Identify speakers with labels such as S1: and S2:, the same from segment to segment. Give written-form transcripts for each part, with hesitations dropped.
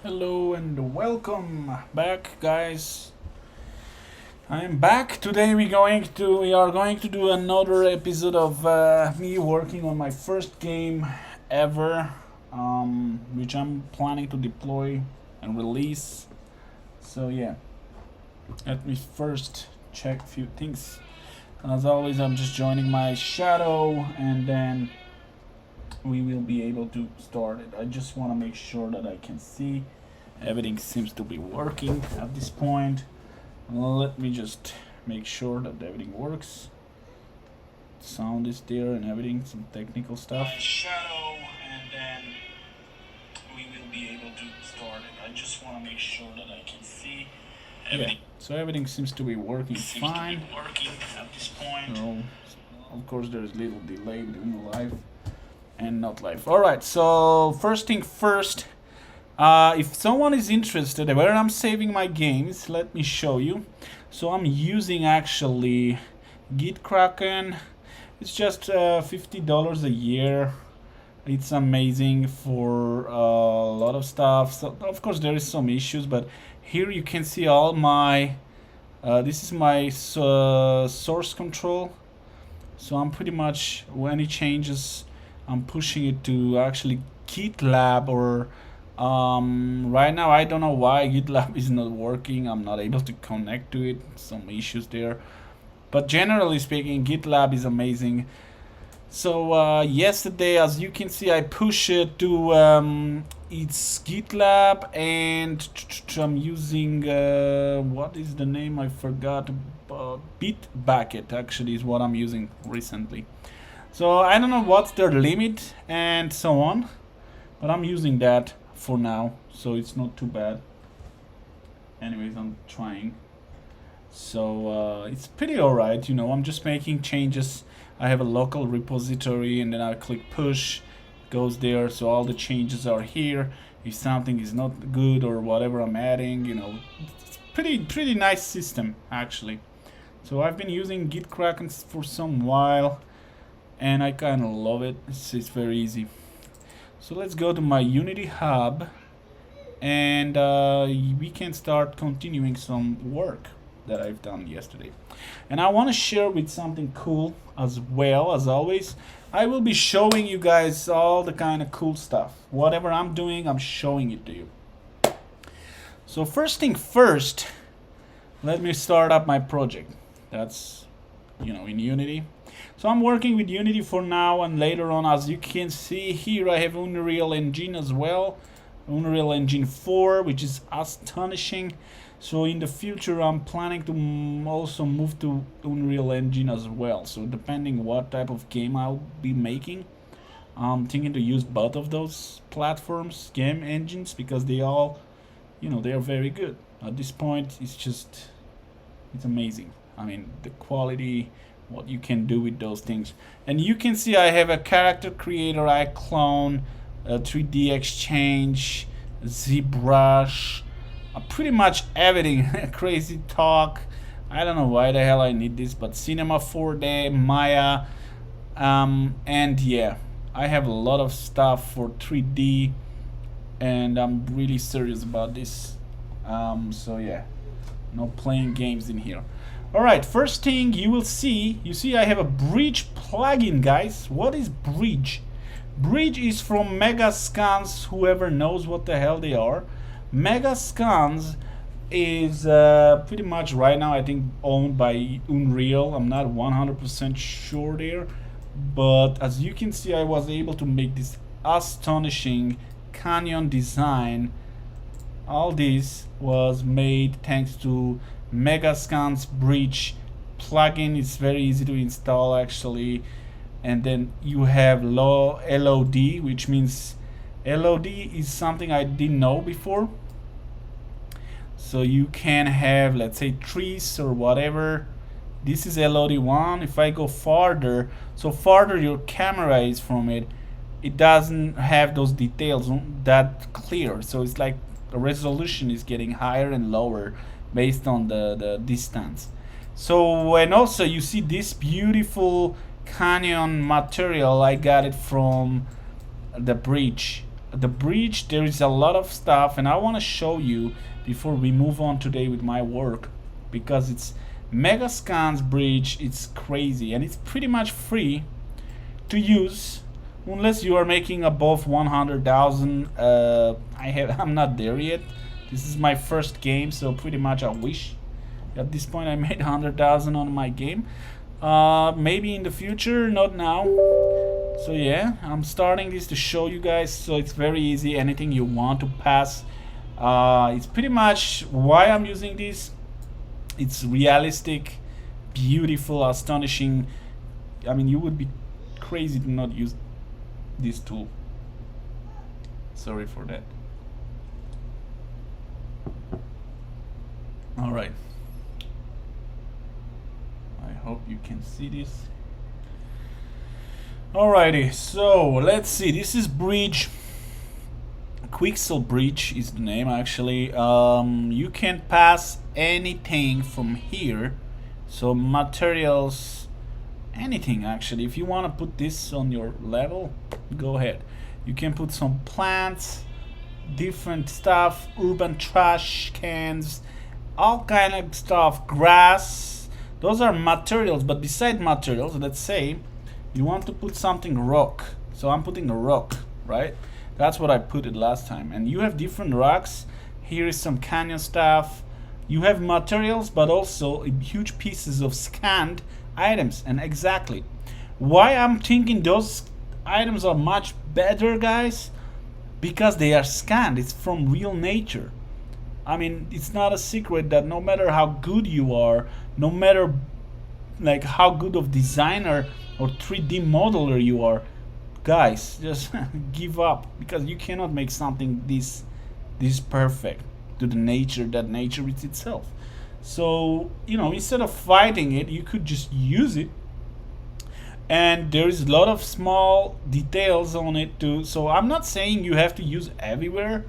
S1: Hello and welcome back, guys. I am back. Today we are going to do another episode of me working on my first game ever, which I'm planning to deploy and release. So yeah, let me first check a few things. As always, I'm just joining my shadow, and then we will be able to start it. I just want to make sure that I can see everything seems to be working at this point. Let me just make sure that everything works. Sound is there and everything, some technical stuff. My shadow, and then we will be able to start it. I just want to make sure that I can see everything. Yeah, so everything seems to be working fine. To be working at this point. So, of course, there's little delay between live and not live. Alright, so first thing first, if someone is interested where I'm saving my games, let me show you. So I'm using actually GitKraken. It's just $50 a year. It's amazing for a lot of stuff. So of course there is some issues, but here you can see all my this is my source control. So I'm pretty much, when it changes, I'm pushing it to actually GitLab, or right now I don't know why GitLab is not working. I'm not able to connect to it, some issues there, but generally speaking GitLab is amazing. So yesterday, as you can see, I push it to it's GitLab, and I'm using what is the name, I forgot. Bitbucket actually is what I'm using recently. So I don't know what's their limit and so on, but I'm using that for now, so it's not too bad. Anyways, I'm trying. So it's pretty alright, you know. I'm just making changes. I have a local repository, and then I click push, goes there, so all the changes are here. If something is not good or whatever I'm adding, you know, it's pretty nice system actually. So I've been using GitKraken for some while, and I kind of love it. It's very easy. So let's go to my Unity hub, and we can start continuing some work that I've done yesterday. And I want to share with something cool as well. As always, I will be showing you guys all the kind of cool stuff. Whatever I'm doing, I'm showing it to you. So first thing first, let me start up my project. That's, you know, in Unity. So I'm working with Unity for now, and later on, as you can see here, I have Unreal Engine as well. Unreal Engine 4, which is astonishing. So in the future, I'm planning to also move to Unreal Engine as well. So depending what type of game I'll be making, I'm thinking to use both of those platforms, game engines, because they all, you know, they are very good. At this point, it's amazing. I mean, the quality, what you can do with those things. And you can see I have a character creator, iClone, 3D Exchange, ZBrush, pretty much everything. Crazy Talk. I don't know why the hell I need this, but Cinema 4D, Maya, and yeah, I have a lot of stuff for 3D, and I'm really serious about this. So yeah, no playing games in here. Alright, first thing you will see, I have a Bridge plugin, guys. What is Bridge? Bridge is from Megascans, whoever knows what the hell they are. Megascans is pretty much right now, I think, owned by Unreal. I'm not 100% sure there, but as you can see, I was able to make this astonishing canyon design. All this was made thanks to Megascans Bridge plugin. It's very easy to install actually. And then you have LOD, which means LOD is something I didn't know before. So you can have, let's say, trees or whatever. This is LOD1. If I go farther, so farther your camera is from it, it doesn't have those details that clear. So it's like the resolution is getting higher and lower based on the distance. So, and also you see this beautiful canyon material, I got it from the Bridge the bridge, there is a lot of stuff, and I want to show you before we move on today with my work, because it's Megascans bridge. It's crazy, and it's pretty much free to use unless you are making above 100,000. I'm not there yet. This is my first game, so pretty much I wish at this point I made 100,000 on my game. Maybe in the future, not now. So yeah, I'm starting this to show you guys, so it's very easy. Anything you want to pass, it's pretty much why I'm using this. It's realistic, beautiful, astonishing. I mean, you would be crazy to not use this tool. Sorry for that. All right, I hope you can see this. Alrighty, so let's see. This is bridge. Quixel bridge is the name actually. You can pass anything from here. So materials, anything actually. If you want to put this on your level, go ahead. You can put some plants, different stuff, urban trash cans, all kind of stuff, grass. Those are materials, but beside materials, let's say you want to put something rock. So I'm putting a rock, right? That's what I put it last time. And you have different rocks. Here is some canyon stuff. You have materials, but also huge pieces of scanned items. And exactly why I'm thinking those items are much better, guys, because they are scanned. It's from real nature. I mean, it's not a secret that no matter how good you are, no matter like how good of designer or 3D modeler you are, guys, just give up, because you cannot make something this perfect to the nature that nature is itself. So, you know, instead of fighting it, you could just use it. And there is a lot of small details on it too. So I'm not saying you have to use everywhere,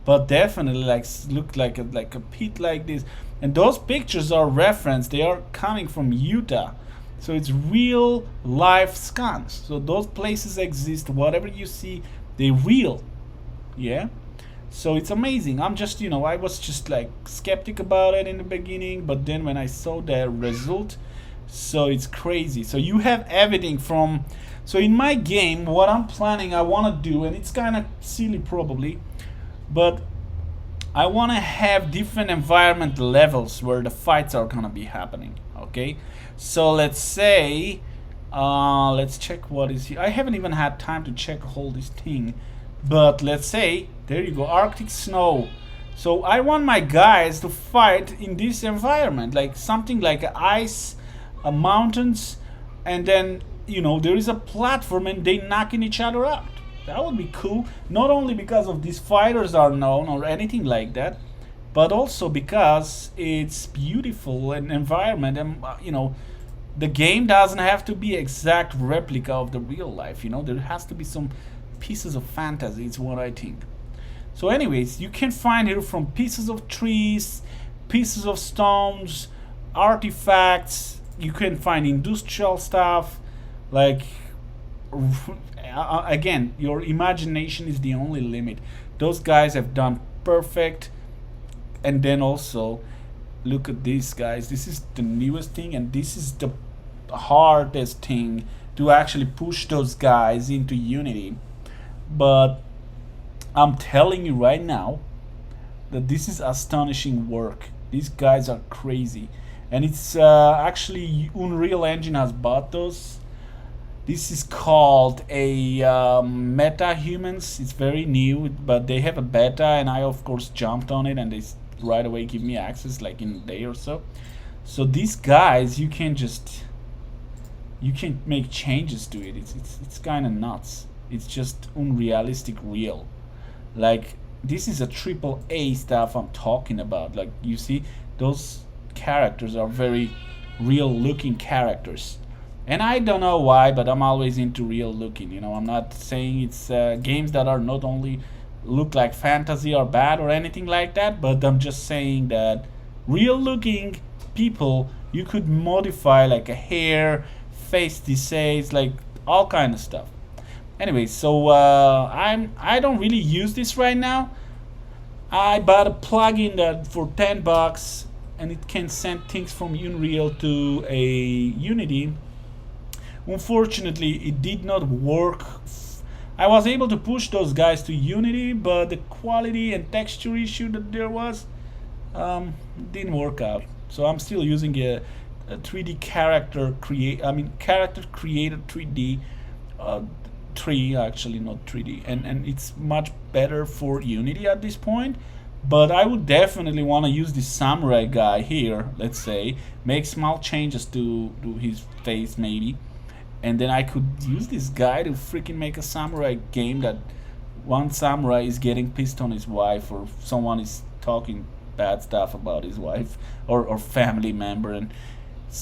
S1: but definitely like look like a pit like this. And those pictures are referenced. They are coming from Utah. So it's real life scans. So those places exist. Whatever you see, they're real. Yeah. So it's amazing. I'm just, you know, I was just like skeptic about it in the beginning, but then when I saw the result, so it's crazy. So you have everything from, so in my game, what I'm planning, I want to do, and it's kind of silly probably, but I want to have different environment levels where the fights are gonna be happening. Okay, so let's say, let's check what is here. I haven't even had time to check all this thing, but let's say, there you go, Arctic snow. So I want my guys to fight in this environment, like something like ice, mountains, and then, you know, there is a platform and they knocking each other out. That would be cool, not only because of these fighters are known or anything like that, but also because it's beautiful and environment, and you know, the game doesn't have to be exact replica of the real life. You know, there has to be some pieces of fantasy. It's what I think. So anyways, you can find here from pieces of trees, pieces of stones, artifacts. You can find industrial stuff, like again, your imagination is the only limit. Those guys have done perfect. And then also look at these guys. This is the newest thing, and this is the hardest thing to actually push those guys into Unity. But I'm telling you right now that this is astonishing work. These guys are crazy, and it's actually Unreal Engine has bought those. This is called a MetaHumans. It's very new, but they have a beta, and I of course jumped on it, and they right away give me access like in a day or so. So these guys, you can make changes to it. It's kind of nuts. It's just unrealistic real. Like, this is a AAA stuff I'm talking about. Like, you see, those characters are very real looking characters. And I don't know why, but I'm always into real looking. You know, I'm not saying it's games that are not only look like fantasy or bad or anything like that, but I'm just saying that real looking people, you could modify like a hair, face disease, like all kind of stuff. Anyway, so I don't really use this right now. I bought a plugin that for $10, and it can send things from Unreal to a Unity. Unfortunately, it did not work. I was able to push those guys to Unity, but the quality and texture issue that there was didn't work out. So I'm still using a 3D character character creator 3D. 3 actually, not 3D, and it's much better for Unity at this point. But I would definitely want to use this samurai guy here, let's say, make small changes to his face maybe, and then I could use this guy to freaking make a samurai game that one samurai is getting pissed on his wife, or someone is talking bad stuff about his wife or family member, and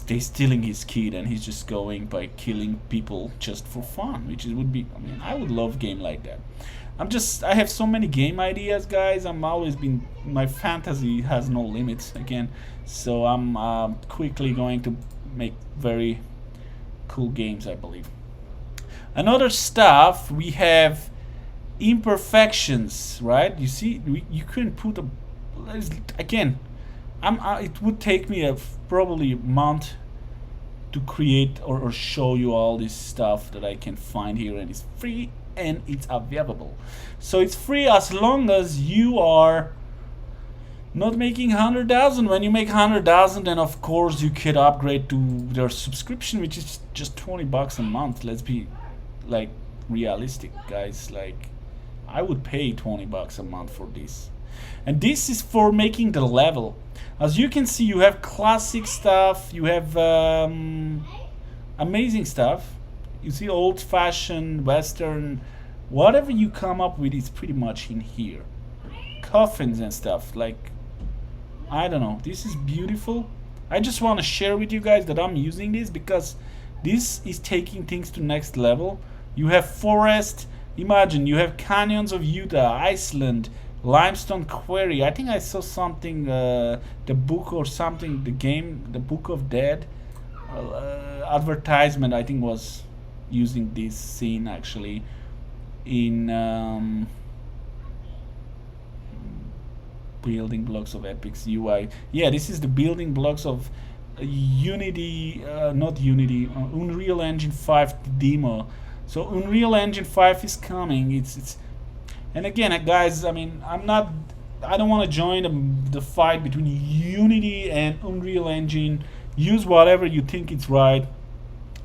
S1: they stealing his kid, and he's just going by killing people just for fun, which would be, I mean, I would love game like that. I have so many game ideas, guys. My fantasy has no limits again, so I'm quickly going to make very cool games, I believe. Another stuff, we have imperfections, right? You see, you couldn't put a, again, it would take me probably a month to create or show you all this stuff that I can find here, and it's free and it's available. So it's free as long as you are not making 100,000. When you make 100,000, then of course you could upgrade to their subscription, which is just $20 a month. Let's be like realistic, guys. Like, I would pay $20 a month for this. And this is for making the level. As you can see, you have classic stuff, you have amazing stuff. You see old-fashioned, western, whatever you come up with is pretty much in here. Coffins and stuff, like, I don't know, this is beautiful. I just want to share with you guys that I'm using this because this is taking things to next level. You have forest, imagine, you have canyons of Utah, Iceland, limestone quarry. I think I saw something, the book or something, the game, the Book of Dead advertisement, I think, was using this scene actually in building blocks of Epic's UI. Yeah, this is the building blocks of Unity, not Unity, Unreal Engine 5 demo. So Unreal Engine 5 is coming. It's and again, guys, I mean, I don't want to join the fight between Unity and Unreal Engine. Use whatever you think it's right.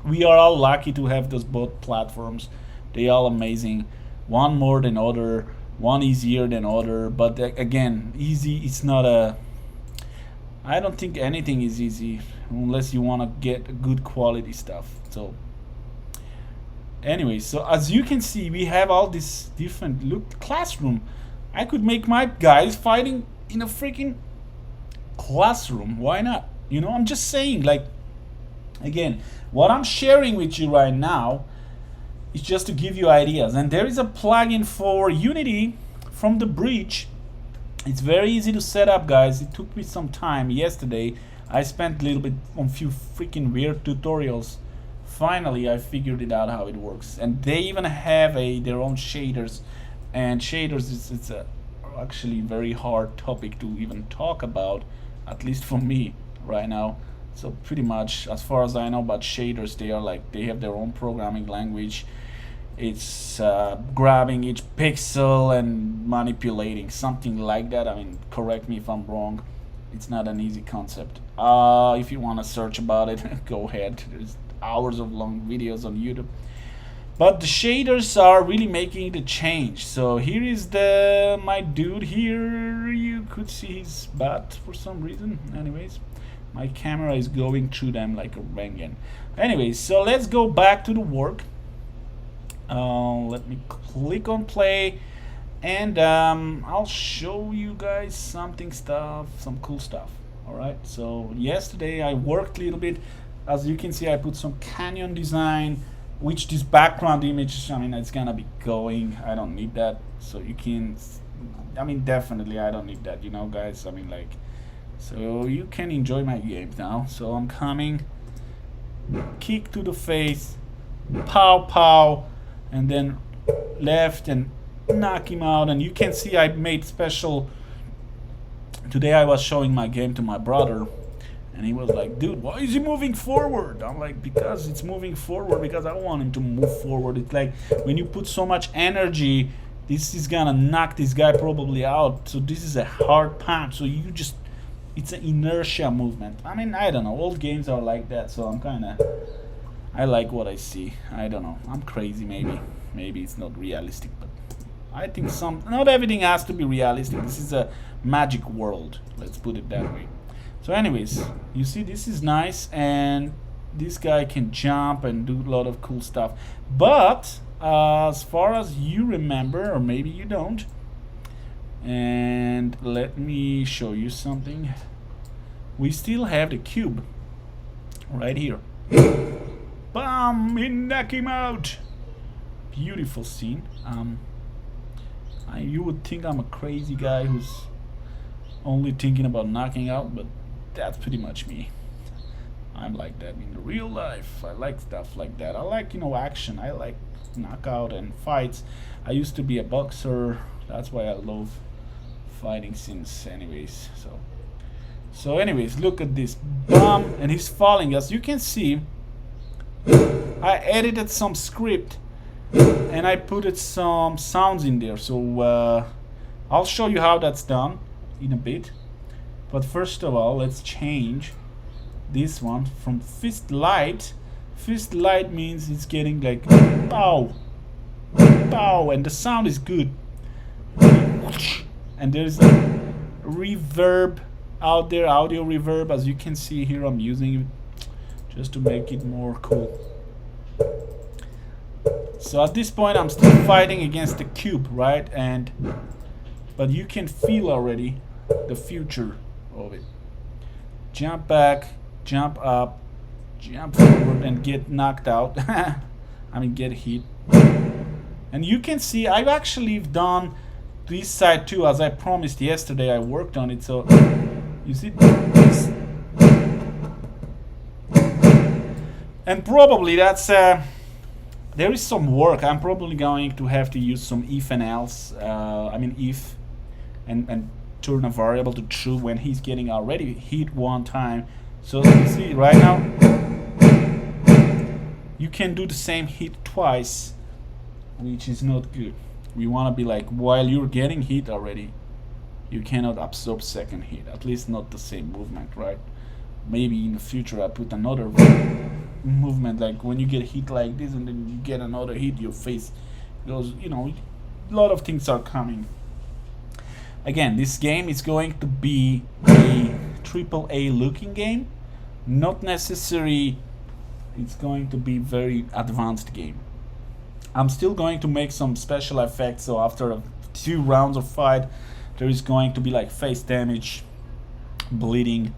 S1: We are all lucky to have those both platforms. They are amazing. One more than other, one easier than other. But again, easy, it's not a... I don't think anything is easy unless you want to get good quality stuff. So anyway, so as you can see, we have all this different look classroom. I could make my guys fighting in a freaking classroom. Why not? You know, I'm just saying, like, again, what I'm sharing with you right now is just to give you ideas. And there is a plugin for Unity from the Bridge. It's very easy to set up, guys. It took me some time. Yesterday I spent a little bit on few freaking weird tutorials. Finally I figured it out how it works, and they even have their own shaders, and shaders it's a actually very hard topic to even talk about, at least for me right now. So pretty much, as far as I know about shaders, they have their own programming language. It's grabbing each pixel and manipulating, something like that. I mean, correct me if I'm wrong. It's not an easy concept. If you want to search about it, go ahead. There's hours of long videos on YouTube. But the shaders are really making the change. So here is my dude here. You could see his butt for some reason. Anyways, my camera is going through them like a Rengen. Anyways, so let's go back to the work. Let me click on play, and I'll show you guys some cool stuff. Alright, so yesterday I worked a little bit. As you can see, I put some canyon design, which this background image, I mean, it's gonna be going. I don't need that. So you can, I mean, definitely I don't need that, you know, guys. I mean, like, so you can enjoy my games now. So I'm coming, kick to the face, pow pow, and then left and knock him out. And you can see I made special. Today I was showing my game to my brother, and he was like, dude, why is he moving forward? I'm like, because it's moving forward, because I want him to move forward. It's like when you put so much energy, this is gonna knock this guy probably out. So this is a hard punch, so you just, it's an inertia movement. I mean, I don't know, all games are like that, so I'm kinda, I like what I see. I don't know, I'm crazy maybe it's not realistic, but I think not everything has to be realistic. This is a magic world, let's put it that way. So anyways, you see this is nice, and this guy can jump and do a lot of cool stuff. But as far as you remember, or maybe you don't, and let me show you something. We still have the cube right here. Bam! Knock him out! Beautiful scene. You would think I'm a crazy guy who's only thinking about knocking out, but that's pretty much me. I'm like that in real life. I like stuff like that. I like, action. I like knockout and fights. I used to be a boxer. That's why I love fighting scenes anyways. So anyways, look at this. Bam! And he's falling. As you can see, I edited some script and I put some sounds in there. So I'll show you how that's done in a bit. But first of all, let's change this one from fist light. Fist light means it's getting like pow, pow, and the sound is good. And there's a reverb out there, audio reverb, as you can see here. I'm using it just to make it more cool. So at this point, I'm still fighting against the cube, right? But you can feel already the future of it. Jump back, jump up, jump forward, and get knocked out. I mean, get hit. And you can see I've actually done this side too, as I promised yesterday. I worked on it, so you see this. And probably that's there is some work. I'm probably going to have to use some if and else. If and turn a variable to true when he's getting already hit one time. So you see right now, you can do the same hit twice, which is not good. We want to be like, while you're getting hit already, you cannot absorb second hit, at least not the same movement, right? Maybe in the future I put another movement, like when you get hit like this and then you get another hit, your face goes, a lot of things are coming. Again, this game is going to be a AAA looking game, not necessarily it's going to be very advanced game. I'm still going to make some special effects, so after a few rounds of fight there is going to be like face damage, bleeding,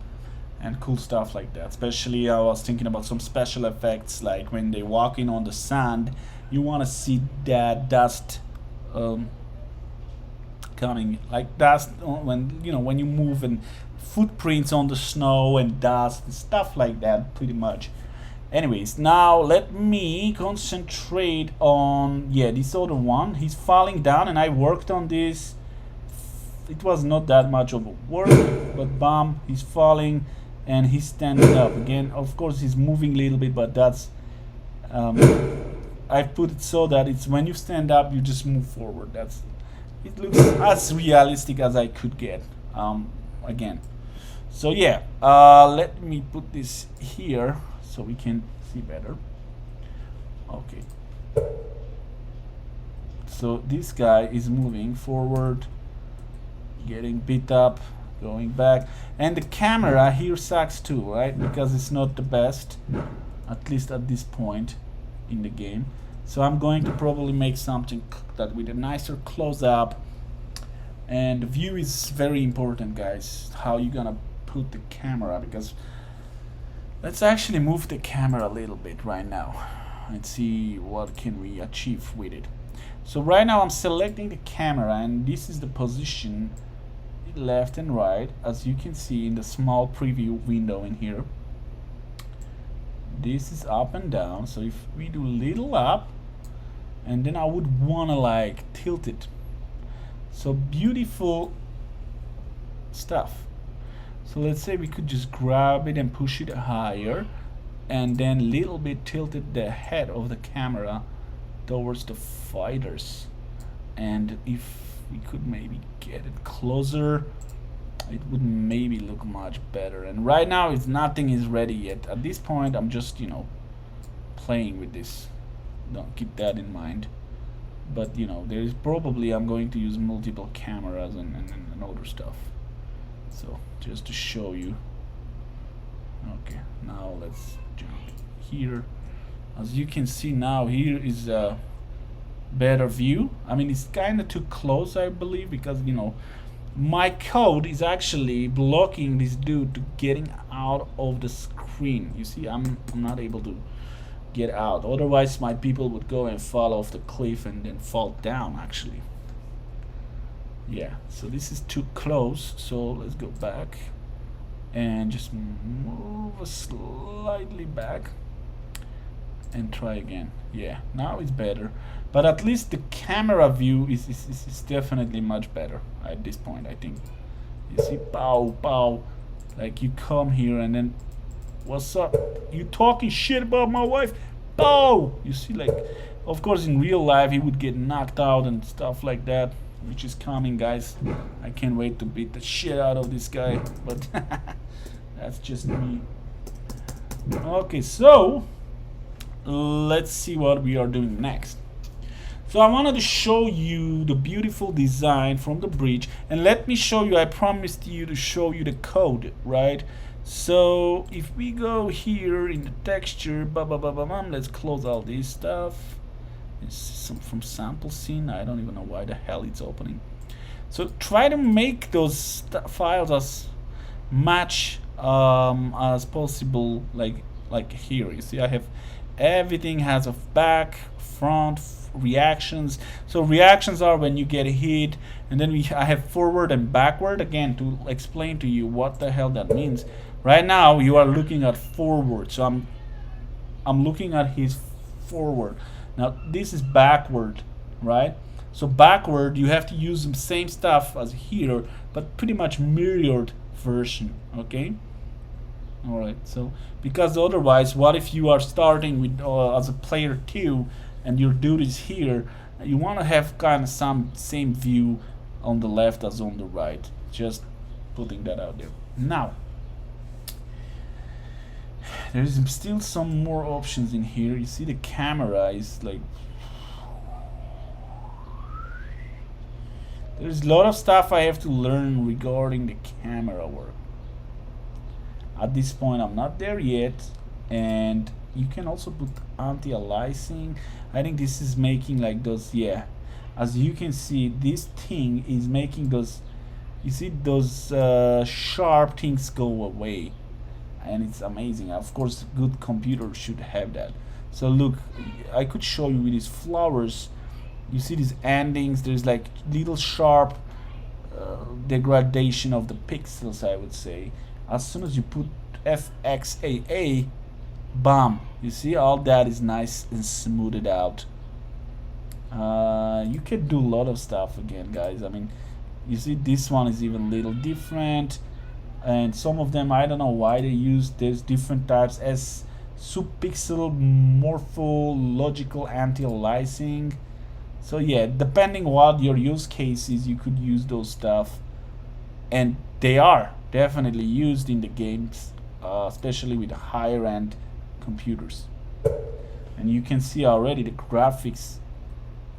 S1: and cool stuff like that. Especially I was thinking about some special effects, like when they walk in on the sand, you want to see that dust coming, like dust when you move, and footprints on the snow and dust and stuff like that, pretty much. Anyways, now let me concentrate on this other one. He's falling down, and I worked on this. It was not that much of a work, but bam, he's falling and he's standing up again. Of course he's moving a little bit, but that's I put it so that it's when you stand up you just move forward. It looks as realistic as I could get, again. So yeah, let me put this here so we can see better. Okay, so this guy is moving forward, getting beat up, going back, and the camera here sucks too, right? Because it's not the best, at least at this point in the game. So I'm going to probably make something that with a nicer close-up, and the view is very important, guys. How you gonna put the camera, because let's actually move the camera a little bit right now and see what can we achieve with it. So right now I'm selecting the camera, and this is the position left and right, as you can see in the small preview window in here. This is up and down, so if we do little up, and then I would wanna like tilt it. So beautiful stuff. So let's say we could just grab it and push it higher, and then little bit tilted the head of the camera towards the fighters. And if we could maybe get it closer, it would maybe look much better. And right now it's nothing is ready yet. At this point I'm just, you know, playing with this. Don't keep that in mind. But you know, there is probably I'm going to use multiple cameras and other stuff. So just to show you. Okay, now let's jump here. As you can see now, here is a better view. I mean, it's kind of too close, I believe, because you know my code is actually blocking this dude to getting out of the screen. You see, I'm not able to get out. Otherwise, my people would go and fall off the cliff and then fall down. Actually, yeah. So this is too close. So let's go back and just move slightly back and try again. Yeah, now it's better, but at least the camera view is definitely much better at this point, I think. You see, pow pow, like you come here and then what's up, you talking shit about my wife, pow. You see, like, of course in real life he would get knocked out and stuff like that, which is coming, guys. I can't wait to beat the shit out of this guy, but that's just me. Okay, so let's see what we are doing next. So I wanted to show you the beautiful design from the bridge, and let me show you, I promised you to show you the code, right? So if we go here in the texture, let's close all this stuff. It's some from sample scene. I don't even know why the hell it's opening. So try to make those files as much as possible, like here. You see, I have everything has a back, front, reactions. So reactions are when you get hit, and then I have forward and backward, again to explain to you what the hell that means. Right now you are looking at forward, so I'm looking at his forward. Now this is backward, right? So backward you have to use the same stuff as here, but pretty much mirrored version, okay? Alright, so because otherwise, what if you are starting with as a player 2 and your dude is here, you want to have kind of some same view on the left as on the right. Just putting that out there. Now there's still some more options in here. You see the camera is like, there's a lot of stuff I have to learn regarding the camera work. At this point I'm not there yet, and you can also put anti-aliasing. I think this is making like those, yeah, as you can see, this thing is making those, you see those sharp things go away, and it's amazing. Of course good computer should have that. So look, I could show you with these flowers, you see these endings, there's like little sharp degradation of the pixels, I would say. As soon as you put FXAA, bam, you see all that is nice and smoothed out. You can do a lot of stuff again, guys. I mean, you see this one is even a little different, and some of them I don't know why they use there's different types as subpixel morphological anti-aliasing. So yeah, depending what your use case is, you could use those stuff, and they are definitely used in the games, especially with higher end computers. And you can see already the graphics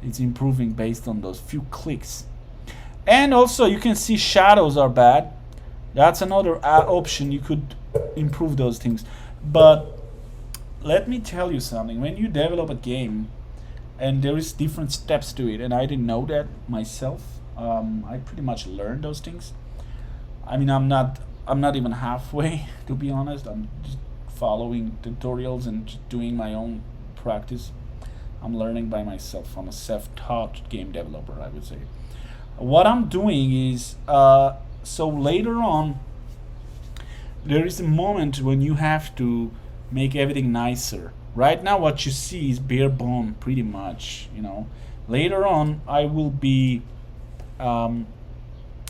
S1: is improving based on those few clicks. And also you can see shadows are bad. That's another option, you could improve those things. But let me tell you something, when you develop a game, and there is different steps to it, and I didn't know that myself, I pretty much learned those things. I mean, I'm not even halfway, to be honest. I'm just following tutorials and just doing my own practice. I'm learning by myself. I'm a self-taught game developer, I would say. What I'm doing is, so later on, there is a moment when you have to make everything nicer. Right now what you see is bare bone pretty much, you know. Later on um,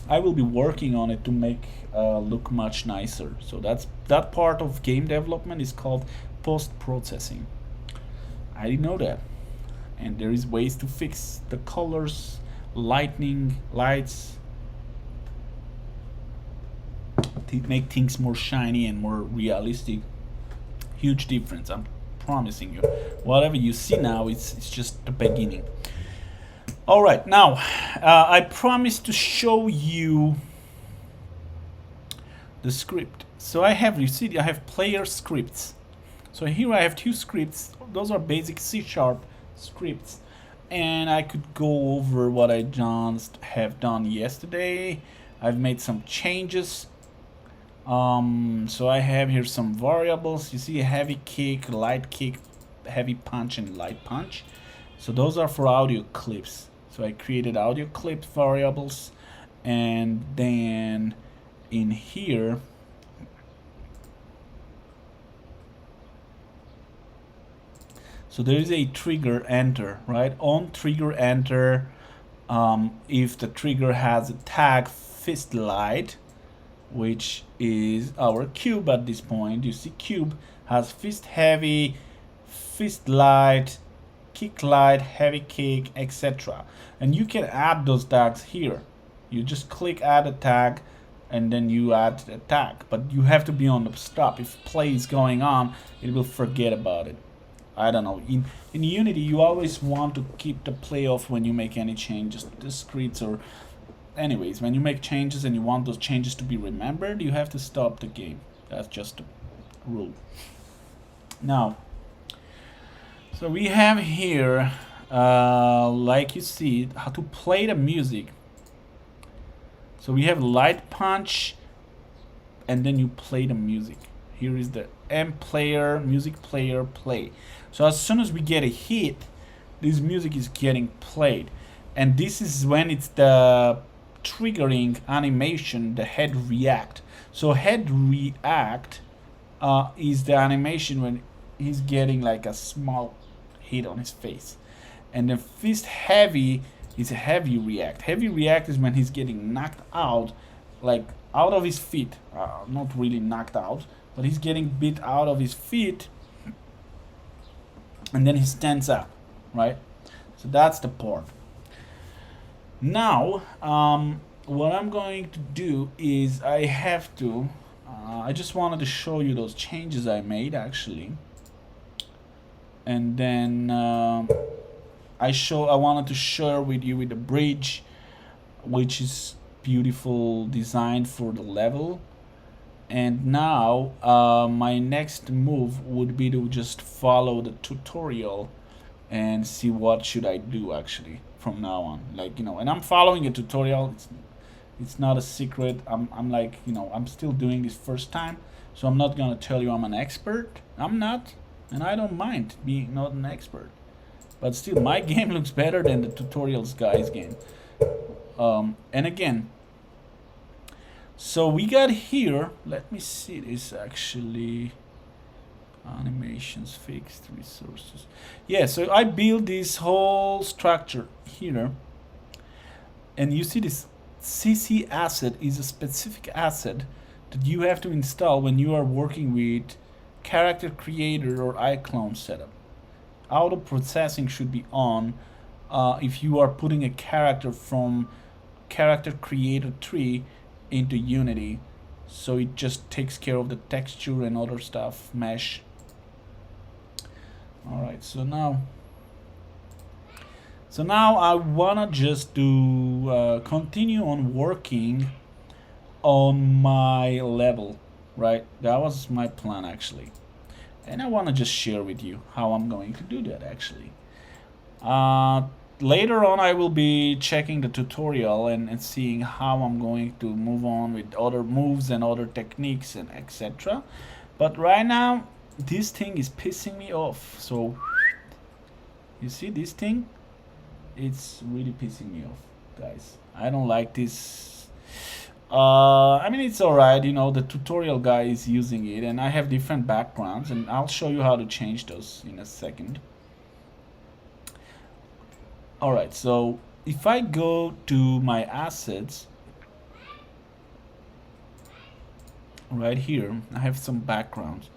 S1: I will be working on it to make look much nicer. So that part of game development is called post-processing. I didn't know that. And there is ways to fix the colors, lightning, lights, to make things more shiny and more realistic. Huge difference, I'm promising you. Whatever you see now, it's just the beginning. All right, now I promised to show you the script. So I have, you see, I have player scripts. So here I have two scripts. Those are basic C# scripts, and I could go over what I just have done yesterday. I've made some changes. So I have here some variables. You see, heavy kick, light kick, heavy punch, and light punch. So those are for audio clips. So I created audio clip variables, and then in here so there is a trigger enter, right? On trigger enter, if the trigger has a tag fist light, which is our cube at this point. You see cube has fist heavy, fist light, kick light, heavy kick, etc. And you can add those tags here. You just click add a tag and then you add a tag, but you have to be on the stop. If play is going on, it will forget about it. I don't know. In Unity, you always want to keep the play off when you make any changes to the scripts, or anyways, when you make changes and you want those changes to be remembered, you have to stop the game. That's just a rule. Now, so we have here, like you see, how to play the music. So we have light punch, and then you play the music. Here is the M player, music player, play. So as soon as we get a hit, this music is getting played. And this is when it's the triggering animation, the head react. So head react is the animation when he's getting like a small hit on his face. And the fist heavy is a heavy react. Heavy react is when he's getting knocked out, like out of his feet. Not really knocked out, but he's getting beat out of his feet, and then he stands up, right? So that's the part. Now, what I'm going to do is I have to, I just wanted to show you those changes I made actually. And then I wanted to share with you with the bridge, which is beautiful design for the level. And now my next move would be to just follow the tutorial and see what should I do actually from now on, like, you know. And I'm following a tutorial. It's not a secret. I'm like, you know, I'm still doing this first time, so I'm not gonna tell you I'm an expert. I'm not, and I don't mind being not an expert, but still my game looks better than the tutorials guy's game. And again, so we got here, let me see this actually, animations, fixed resources. Yeah, so I built this whole structure here, and you see this CC asset is a specific asset that you have to install when you are working with character creator or iClone setup. Auto processing should be on if you are putting a character from character creator tree into Unity, so it just takes care of the texture and other stuff, mesh. Alright, so now I wanna just do continue on working on my level, right? That was my plan actually, and I wanna just share with you how I'm going to do that actually. Later on I will be checking the tutorial and seeing how I'm going to move on with other moves and other techniques and etc. But right now this thing is pissing me off. So you see this thing, it's really pissing me off, guys. I don't like this. I mean, it's alright, you know, the tutorial guy is using it, and I have different backgrounds, and I'll show you how to change those in a second. Alright, so if I go to my assets, right here, I have some backgrounds.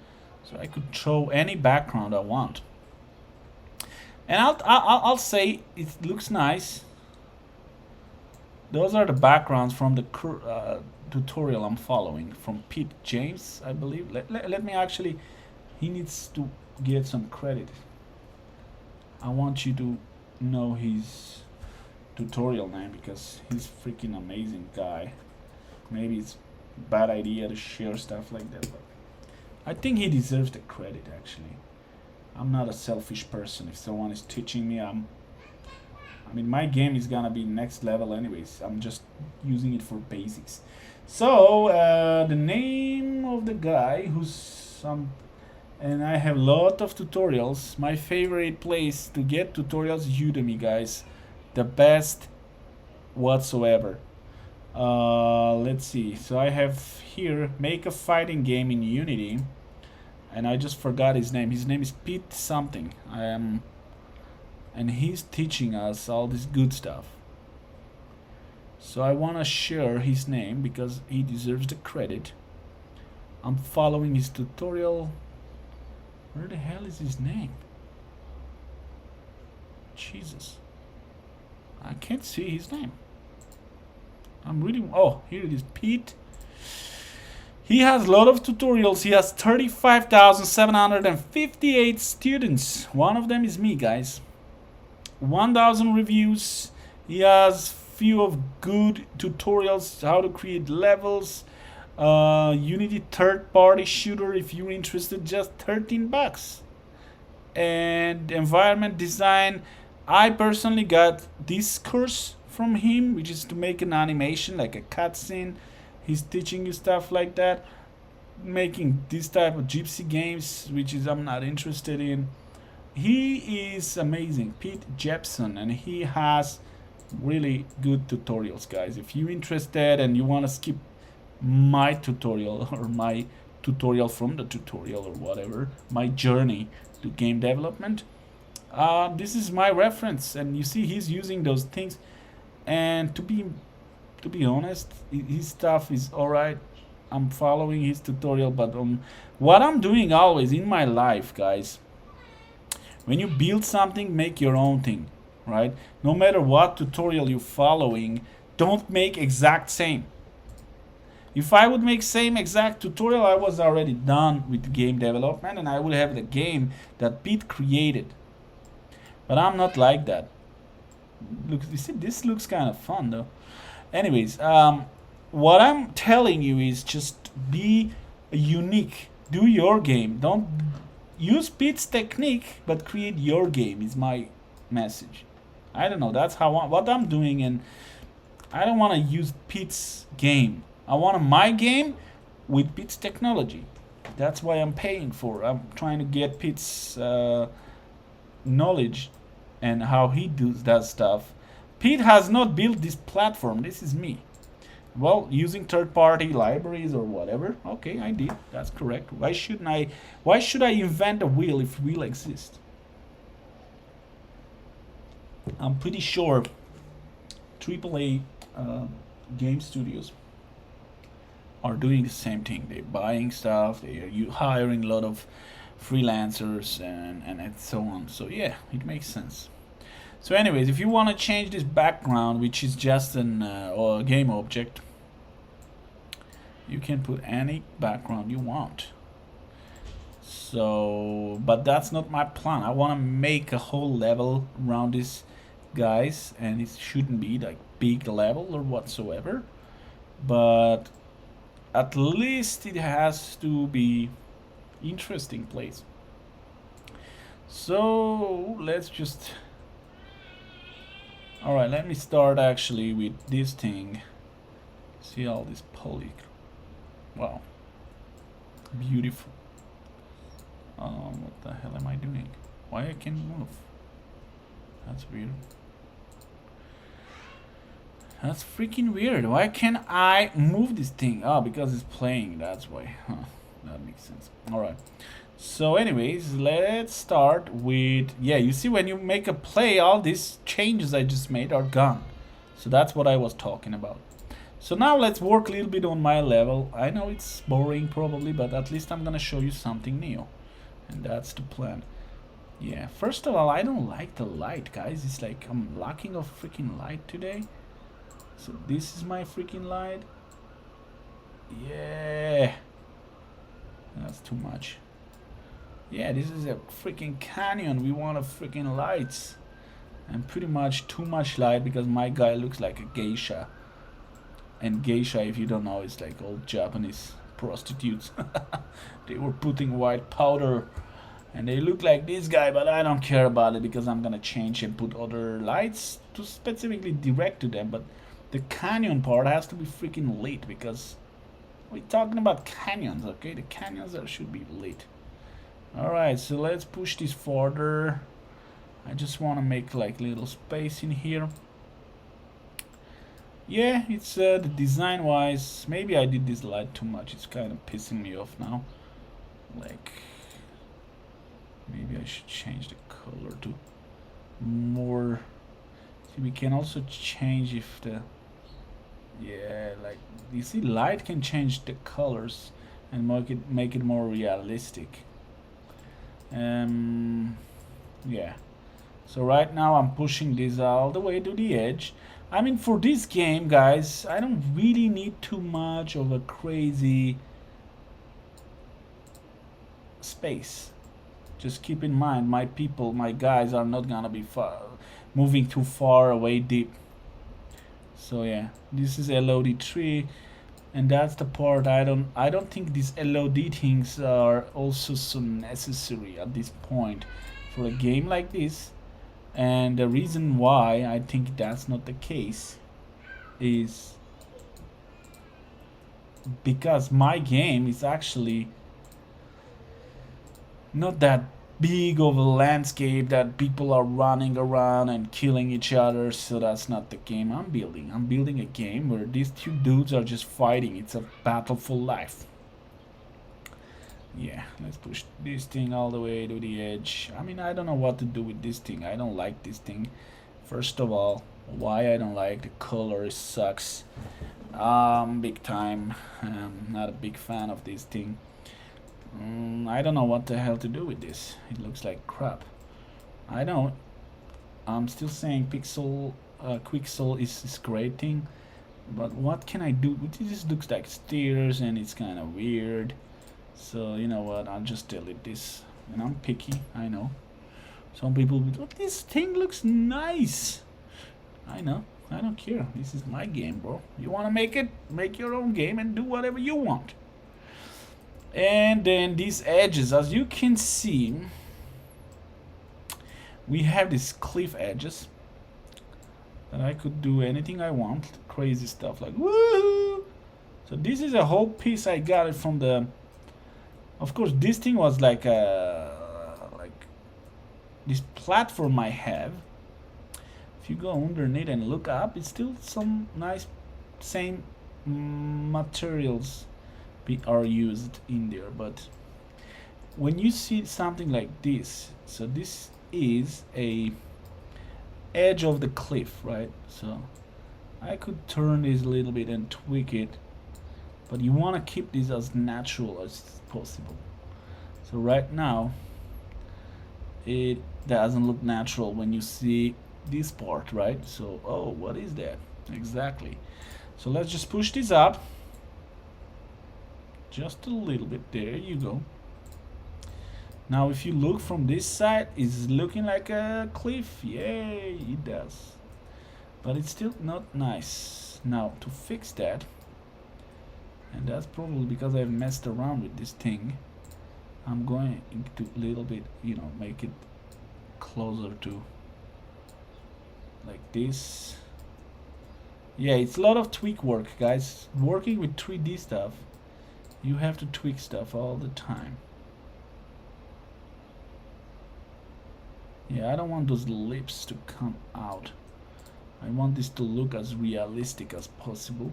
S1: So I could throw any background I want. And I'll say it looks nice. Those are the backgrounds from the tutorial I'm following from Pete James, I believe. Let me actually, he needs to get some credit. I want you to know his tutorial name because he's freaking amazing guy. Maybe it's a bad idea to share stuff like that, but I think he deserves the credit actually. I'm not a selfish person. If someone is teaching me, I mean, my game is gonna be next level anyways. I'm just using it for basics. So the name of the guy who's some, and I have a lot of tutorials. My favorite place to get tutorials is Udemy, guys. The best whatsoever. Let's see. So I have here, make a fighting game in Unity, and I just forgot his name. His name is Pete something. And he's teaching us all this good stuff. So I want to share his name because he deserves the credit. I'm following his tutorial. Where the hell is his name? Jesus. I can't see his name. I'm reading. Oh, here it is. Pete. He has a lot of tutorials. He has 35,758 students. One of them is me, guys. 1,000 reviews. He has few of good tutorials how to create levels. Unity third-party shooter if you're interested, just 13 bucks. And environment design, I personally got this course from him, which is to make an animation like a cutscene. He's teaching you stuff like that, making this type of gypsy games, which is I'm not interested in. He is amazing, Pete Jepson, and he has really good tutorials, guys. If you're interested and you want to skip my tutorial or my tutorial from the tutorial or whatever, my journey to game development, this is my reference. And you see he's using those things, and to be honest, his stuff is alright. I'm following his tutorial, but what I'm doing always in my life, guys, when you build something, make your own thing, right? No matter what tutorial you're following, don't make exact same. If I would make same exact tutorial, I was already done with game development and I would have the game that Pete created. But I'm not like that. Look, you see, this looks kind of fun though. Anyways, what I'm telling you is just be unique. Do your game. Don't use Pete's technique, but create your game is my message. I don't know. That's what I'm doing, and I don't want to use Pete's game. I want my game with Pete's technology. That's why I'm paying for. I'm trying to get Pete's knowledge and how he does stuff. Pete has not built this platform. This is me. Well, using third-party libraries or whatever. Okay, I did. That's correct. Why shouldn't I? Why should I invent a wheel if wheel exists? I'm pretty sure AAA game studios are doing the same thing. They're buying stuff. They're hiring a lot of freelancers and so on. So yeah, it makes sense. So anyways, if you want to change this background, which is just an or a game object, you can put any background you want. So, but that's not my plan. I want to make a whole level around this guys, and it shouldn't be like big level or whatsoever, but at least it has to be interesting place. So let's just, all right, let me start actually with this thing. See all this poly. Wow, beautiful. What the hell am I doing? Why I can't move? That's weird. That's freaking weird. Why can't I move this thing? Oh, because it's playing, that's why. Huh. That makes sense. Alright. So anyways, let's start with... Yeah, you see when you make a play, all these changes I just made are gone. So that's what I was talking about. So now let's work a little bit on my level. I know it's boring probably, but at least I'm gonna show you something new. And that's the plan. Yeah, first of all, I don't like the light, guys. It's like I'm lacking of freaking light today. So this is my freaking light. Yeah. That's too much. Yeah, this is a freaking canyon. We want a freaking lights. And pretty much too much light because my guy looks like a geisha. And geisha, if you don't know, is like old Japanese prostitutes. They were putting white powder and they look like this guy, but I don't care about it because I'm gonna change and put other lights to specifically direct to them. But the canyon part has to be freaking lit because we're talking about canyons, okay? The canyons there should be lit. Alright, so let's push this further. I just want to make like little space in here. Yeah, it's the design wise, maybe I did this light too much. It's kind of pissing me off now. Like, maybe I should change the color to more. See, we can also change if the... Yeah, like, you see, light can change the colors and make it more realistic. Yeah. So right now I'm pushing this all the way to the edge. I mean, for this game, guys, I don't really need too much of a crazy space. Just keep in mind, my people, my guys are not gonna be moving too far away deep. So yeah, this is LOD3, and that's the part I don't think these LOD things are also so necessary at this point for a game like this. And the reason why I think that's not the case is because my game is actually not that big of a landscape that people are running around and killing each other. So that's not the game I'm building. I'm building a game where these two dudes are just fighting. It's a battle for life. Yeah, let's push this thing all the way to the edge. I mean, I don't know what to do with this thing. I don't like this thing. First of all, why I don't like the color sucks. Big time. Not a big fan of this thing. I don't know what the hell to do with this. It looks like crap. I know. I'm still saying Pixel Quixel is this great thing, but what can I do? It just looks like stairs and it's kind of weird. So you know what? I'll just delete this. And I'm picky. I know. Some people will be like, this thing looks nice. I know. I don't care. This is my game, bro. You want to make it? Make your own game and do whatever you want. And then these edges, as you can see, we have these cliff edges that I could do anything I want. Crazy stuff like woo. So this is a whole piece. I got it from the... Of course, this thing was like this platform I have. If you go underneath and look up, it's still some nice same materials are used in there. But when you see something like this, so this is a edge of the cliff, right? So I could turn this a little bit and tweak it, but you want to keep this as natural as possible. So right now it doesn't look natural when you see this part, right? So oh, what is that exactly? So let's just push this up just a little bit. There you go. Now if you look from this side, it's looking like a cliff. Yay, it does, but it's still not nice. Now to fix that, and that's probably because I've messed around with this thing, I'm going to a little bit, you know, make it closer to like this. Yeah, it's a lot of tweak work, guys. Working with 3D stuff, you have to tweak stuff all the time. Yeah, I don't want those lips to come out. I want this to look as realistic as possible,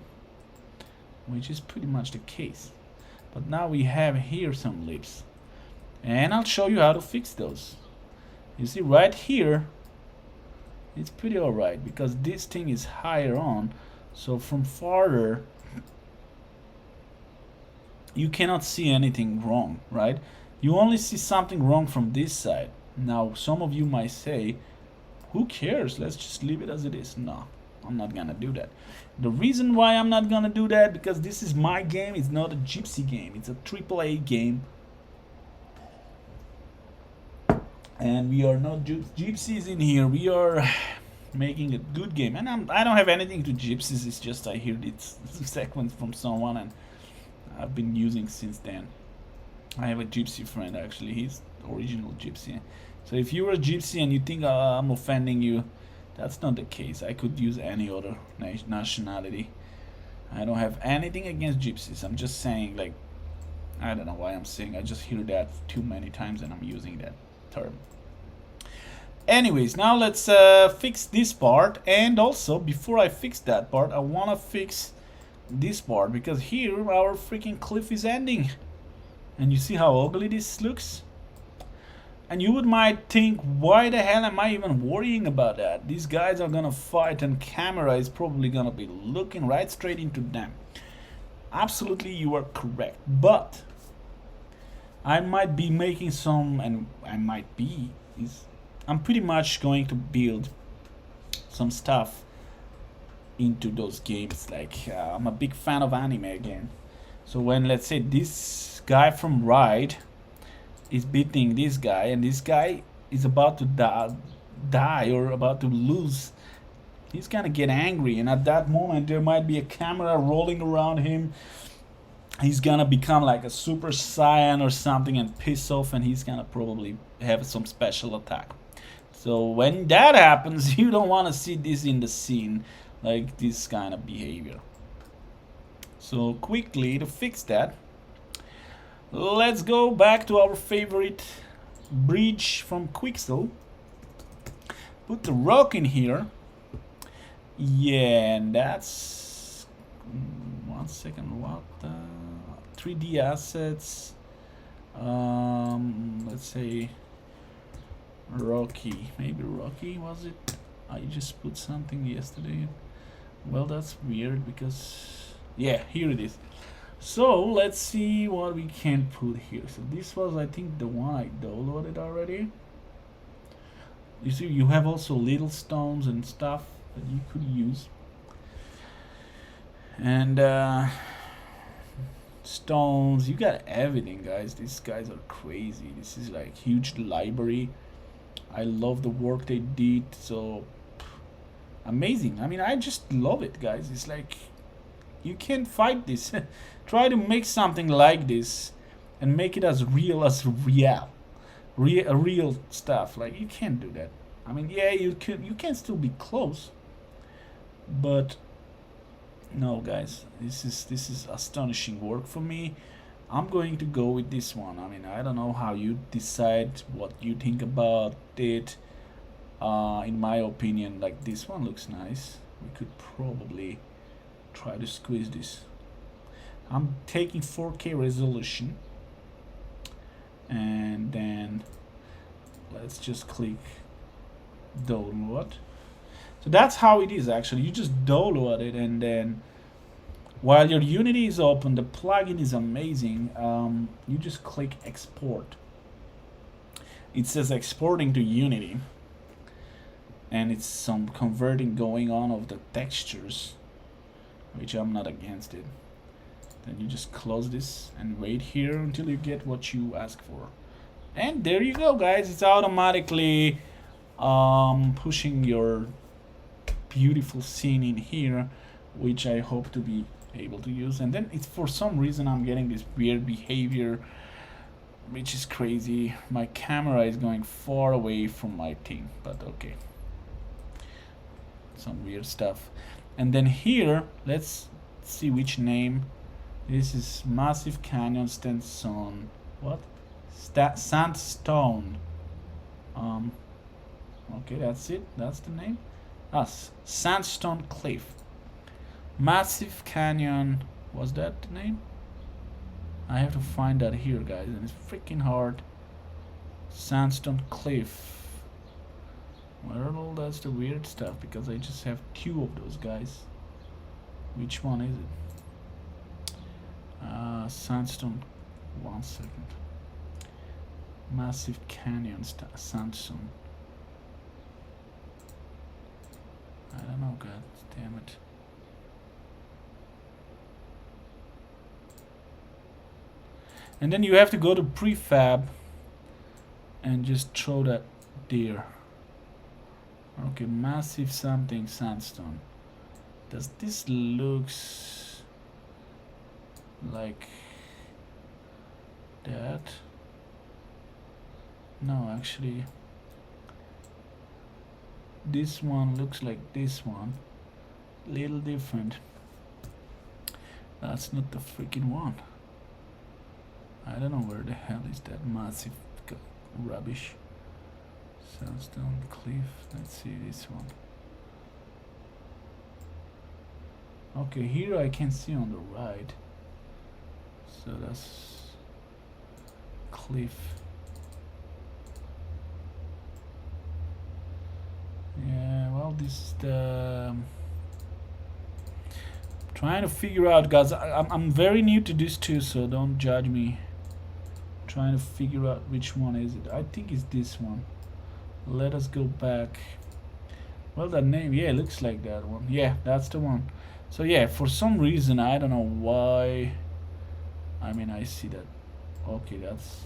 S1: which is pretty much the case. But now we have here some lips, and I'll show you how to fix those. You see right here, it's pretty alright because this thing is higher on, so from farther you cannot see anything wrong, right? You only see something wrong from this side. Now some of you might say, who cares, let's just leave it as it is. No, I'm not gonna do that. The reason why I'm not gonna do that, because this is my game, it's not a Gypsy game, it's a AAA game, and we are not gypsies in here. We are making a good game, and I don't have anything to gypsies. It's just I heard this sequence from someone, and I've been using since then. I have a gypsy friend actually. He's original gypsy. So if you're a gypsy and you think I'm offending you, that's not the case. I could use any other nationality. I don't have anything against gypsies. I'm just saying, like, I don't know why I'm saying. I just hear that too many times and I'm using that term. Anyways, now let's fix this part. And also, before I fix that part, I want to fix this part, because here our freaking cliff is ending. And you see how ugly this looks? And you might think, why the hell am I even worrying about that? These guys are gonna fight and camera is probably gonna be looking right straight into them. Absolutely, you are correct. But I might be making some, and I'm pretty much going to build some stuff into those games. Like I'm a big fan of anime again. So when, let's say, this guy from Ride is beating this guy, and this guy is about to die or about to lose, he's gonna get angry, and at that moment there might be a camera rolling around him. He's gonna become like a Super Saiyan or something and piss off, and he's gonna probably have some special attack. So when that happens, you don't want to see this in the scene, like this kind of behavior. So quickly, to fix that, let's go back to our favorite bridge from Quixel. Put the rock in here. Yeah, and that's 1 second. What 3D assets? Let's say Rocky. Maybe Rocky, was it? I just put something yesterday. Well, that's weird because, yeah, here it is. So let's see what we can put here. So this was, I think, the one I downloaded already. You see, you have also little stones and stuff that you could use. And stones, you got everything, guys. These guys are crazy. This is like huge library. I love the work they did. So amazing. I mean, I just love it, guys. It's like, you can't fight this. Try to make something like this and make it as real real stuff. Like, you can't do that. I mean, yeah, you can still be close, but no, guys, this is astonishing work for me. I'm going to go with this one. I mean, I don't know how you decide, what you think about it. In my opinion, like, this one looks nice. We could probably try to squeeze this. I'm taking 4K resolution, and then let's just click download. So that's how it is actually. You just download it, and then while your Unity is open, the plugin is amazing. You just click export. It says exporting to Unity, and it's some converting going on of the textures, which I'm not against it. Then you just close this and wait here until you get what you ask for. And there you go, guys. It's automatically pushing your beautiful scene in here, which I hope to be able to use. And then it's, for some reason, I'm getting this weird behavior, which is crazy. My camera is going far away from my thing, but okay. Some weird stuff. And then here, let's see which name. This is Massive Canyon Sandstone. What? Sandstone. Okay, that's it. That's the name. Sandstone Cliff. Massive Canyon. Was that the name? I have to find that here, guys, and it's freaking hard. Sandstone Cliff. Well, that's the weird stuff because I just have two of those guys. Which one is it? Sandstone. 1 second. Massive Canyon Sandstone. I don't know, god damn it. And then you have to go to prefab and just throw that there. Okay, massive something sandstone. Does this looks like that? No, actually this one looks like this one. Little different. That's not the freaking one. I don't know where the hell is that massive rubbish. Sandstone Cliff. Let's see this one. Okay, here I can see on the right. So that's Cliff. Yeah, well, this is the trying to figure out, guys. I'm very new to this too, so don't judge me. Trying to figure out which one is it. I think it's this one. Let us go back. Well, that name, yeah, it looks like that one. Yeah, that's the one. So yeah, for some reason I don't know why. I mean, I see that. Okay, that's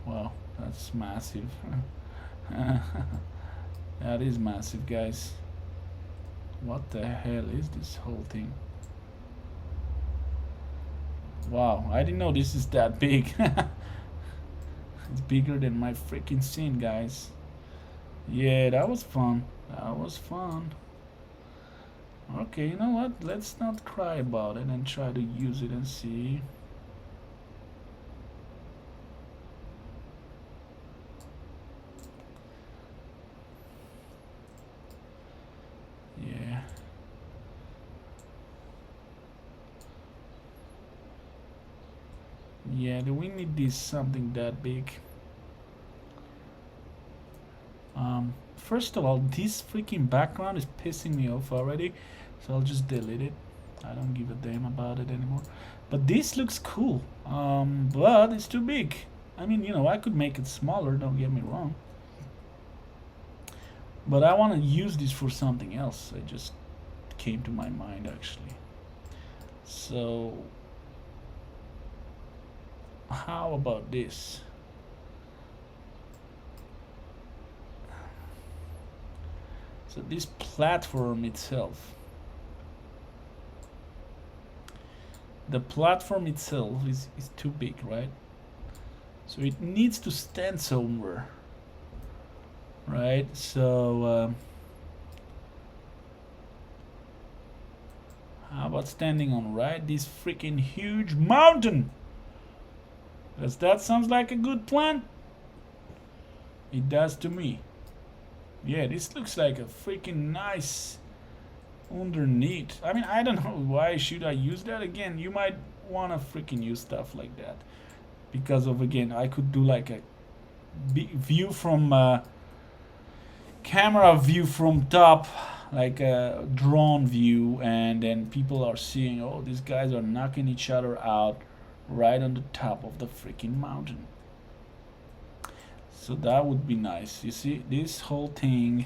S1: wow, that's massive. That is massive, guys. What the hell is this whole thing? Wow, I didn't know this is that big. It's bigger than my freaking scene, guys. Yeah, that was fun. That was fun. Okay, you know what? Let's not cry about it and try to use it and see. Yeah. Yeah, do we need this something that big? First of all, this freaking background is pissing me off already, so I'll just delete it. I don't give a damn about it anymore. But this looks cool, but it's too big. I mean, you know, I could make it smaller, don't get me wrong. But I want to use this for something else. It just came to my mind, actually. So how about this? So this platform itself, the platform itself is too big, right? So it needs to stand somewhere, right? So how about standing on right this freaking huge mountain? Does that sound like a good plan? It does to me. Yeah, this looks like a freaking nice underneath. I mean, I don't know why should I use that again. You might want to freaking use stuff like that because of, again, I could do like a view from camera view from top, like a drone view, and then people are seeing, oh, these guys are knocking each other out right on the top of the freaking mountain. So that would be nice. You see, this whole thing